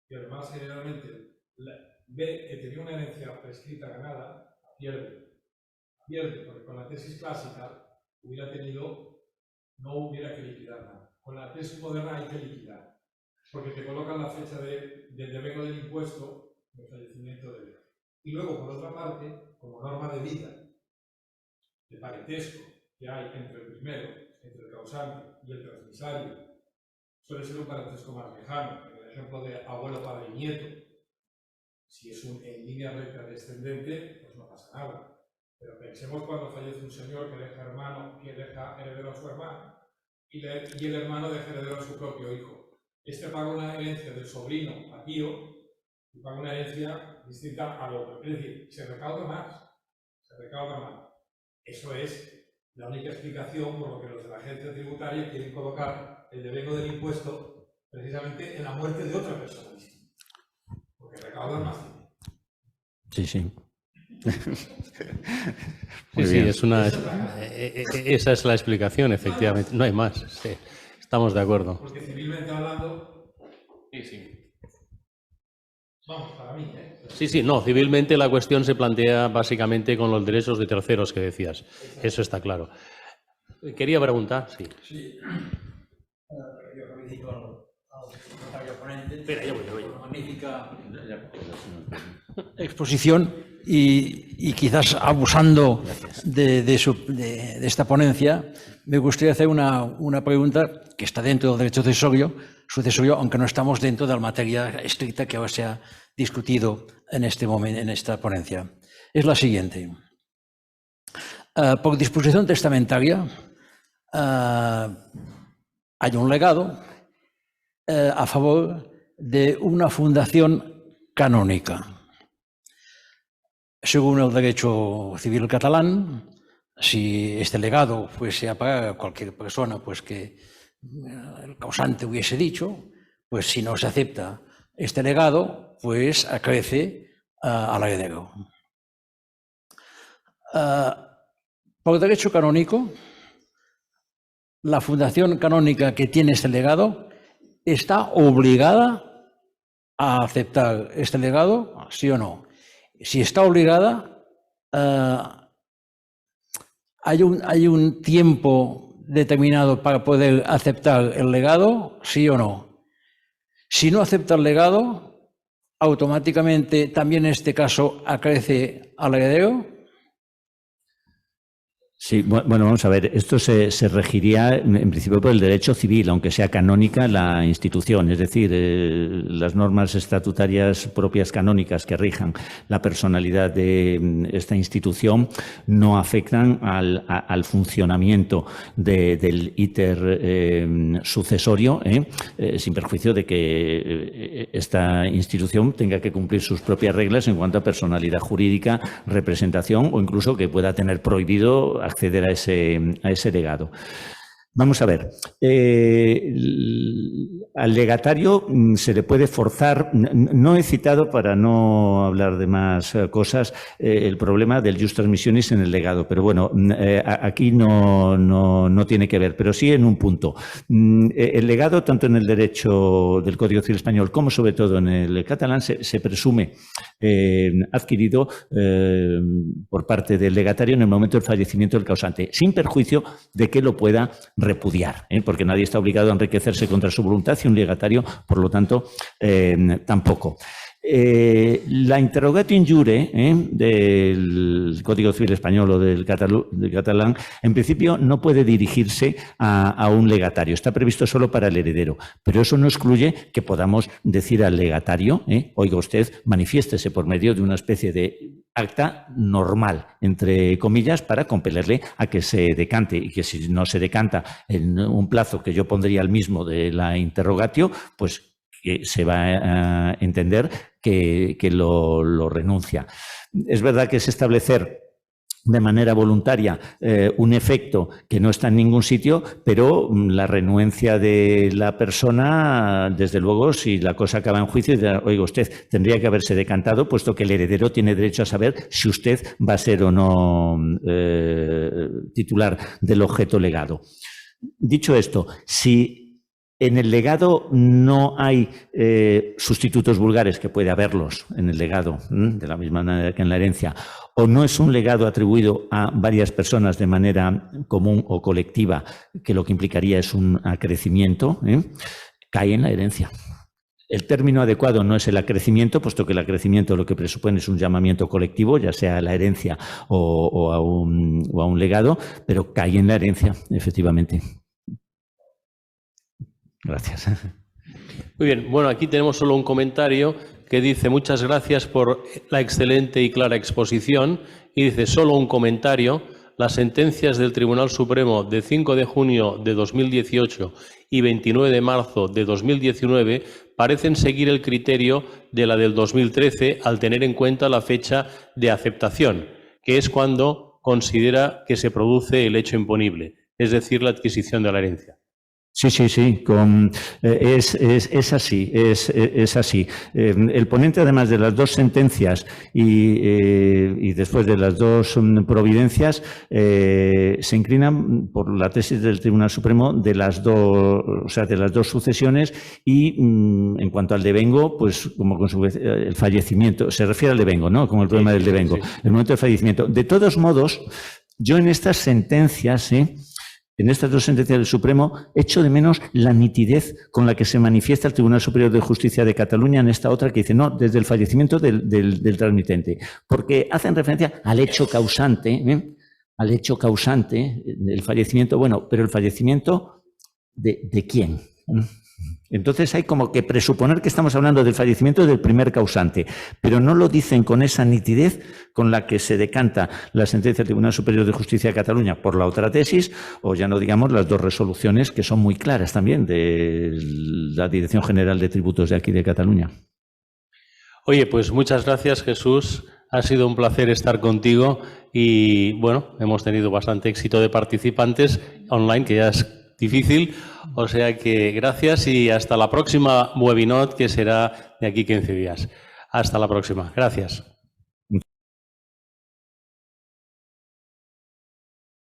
y además generalmente B, que tenía una herencia prescrita ganada, la pierde. La pierde porque con la tesis clásica no hubiera que liquidar nada. Con la tesis moderna hay que liquidar. Porque te colocan la fecha del devengo del impuesto de fallecimiento de B. Y luego, por otra parte, como norma de vida, de parentesco que hay entre el primero, entre el causante y el transmisario, suele ser un parentesco más lejano. En el ejemplo de abuelo, padre y nieto, si es en línea recta descendente, pues no pasa nada. Pero pensemos cuando fallece un señor que deja heredero a su hermano y el hermano deja heredero a su propio hijo. Este paga una herencia del sobrino a tío y paga una herencia distinta al otro. Es decir, se recauda más. Eso es la única explicación por lo que los de la agencia tributaria quieren colocar el devengo del impuesto precisamente en la muerte de otra persona distinta. Porque recaudan más.
Sí, sí.
Sí, esa es la explicación, efectivamente. No hay más. Sí, estamos de acuerdo.
Porque civilmente hablando...
Sí.
Vamos, para mí,
Sí, no, civilmente la cuestión se plantea básicamente con los derechos de terceros que decías. Eso está claro. Quería preguntar, sí.
Sí. Yo felicito al ponente.
Espera, ya voy.
Magnífica exposición y quizás abusando de esta ponencia, me gustaría hacer una pregunta que está dentro del derecho sucesorio, aunque no estamos dentro de la materia estricta que ahora se ha discutido en este momento, en esta ponencia. Es la siguiente. Por disposición testamentaria hay un legado a favor de una fundación canónica. Según el derecho civil catalán, si este legado fuese a pagar a cualquier persona, pues que el causante hubiese dicho, pues si no se acepta este legado, pues acrece al heredero. Por derecho canónico, la fundación canónica que tiene este legado está obligada a aceptar este legado, sí o no. Si está obligada, hay un tiempo determinado para poder aceptar el legado, sí o no. Si no acepta el legado, automáticamente también en este caso acrece al heredero.
Sí, bueno, vamos a ver, esto se regiría en principio por el derecho civil, aunque sea canónica la institución, es decir, las normas estatutarias propias canónicas que rijan la personalidad de esta institución no afectan al funcionamiento del íter sucesorio, sin perjuicio de que esta institución tenga que cumplir sus propias reglas en cuanto a personalidad jurídica, representación o incluso que pueda tener prohibido acceder a ese legado. Vamos a ver, al legatario se le puede forzar, no he citado para no hablar de más cosas, el problema del jus transmissionis en el legado, pero bueno, aquí no tiene que ver, pero sí en un punto. El legado, tanto en el derecho del Código Civil Español como sobre todo en el catalán, se presume adquirido por parte del legatario en el momento del fallecimiento del causante, sin perjuicio de que lo pueda repudiar, porque nadie está obligado a enriquecerse contra su voluntad y un legatario, por lo tanto, tampoco. La interrogatio in jure del Código Civil Español o del catalán, en principio no puede dirigirse a un legatario, está previsto solo para el heredero, pero eso no excluye que podamos decir al legatario, oiga usted, manifiéstese por medio de una especie de acta normal, entre comillas, para compelerle a que se decante, y que si no se decanta en un plazo que yo pondría al mismo de la interrogatio, pues que se va a entender que lo renuncia. Es verdad que es establecer de manera voluntaria un efecto que no está en ningún sitio, pero la renuencia de la persona, desde luego, si la cosa acaba en juicio, oiga usted, tendría que haberse decantado, puesto que el heredero tiene derecho a saber si usted va a ser o no titular del objeto legado. Dicho esto, si en el legado no hay sustitutos vulgares, que puede haberlos en el legado, de la misma manera que en la herencia, o no es un legado atribuido a varias personas de manera común o colectiva, que lo que implicaría es un acrecimiento, cae en la herencia. El término adecuado no es el acrecimiento, puesto que el acrecimiento lo que presupone es un llamamiento colectivo, ya sea a la herencia o a un legado, pero cae en la herencia, efectivamente. Gracias.
Muy bien, bueno, aquí tenemos solo un comentario que dice: muchas gracias por la excelente y clara exposición, y dice solo un comentario: las sentencias del Tribunal Supremo de 5 de junio de 2018 y 29 de marzo de 2019 parecen seguir el criterio de la del 2013 al tener en cuenta la fecha de aceptación, que es cuando considera que se produce el hecho imponible, es decir, la adquisición de la herencia.
Sí, es así, es así. El ponente, además de las dos sentencias y después de las dos providencias, se inclina por la tesis del Tribunal Supremo de las dos sucesiones y en cuanto al devengo, pues como el fallecimiento, se refiere al devengo, ¿no? Como el problema del devengo, el momento del fallecimiento. De todos modos, yo en estas sentencias, en estas dos sentencias del Supremo, echo de menos la nitidez con la que se manifiesta el Tribunal Superior de Justicia de Cataluña en esta otra que dice, no, desde el fallecimiento del transmitente, porque hacen referencia al hecho causante, al hecho causante del fallecimiento, bueno, pero el fallecimiento ¿de quién? Entonces hay como que presuponer que estamos hablando del fallecimiento del primer causante, pero no lo dicen con esa nitidez con la que se decanta la sentencia del Tribunal Superior de Justicia de Cataluña por la otra tesis, o ya no digamos las dos resoluciones que son muy claras también de la Dirección General de Tributos de aquí de Cataluña.
Oye, pues muchas gracias, Jesús. Ha sido un placer estar contigo y, bueno, hemos tenido bastante éxito de participantes online, que ya es difícil, o sea que gracias y hasta la próxima Webinot, que será de aquí 15 días. Hasta la próxima. Gracias.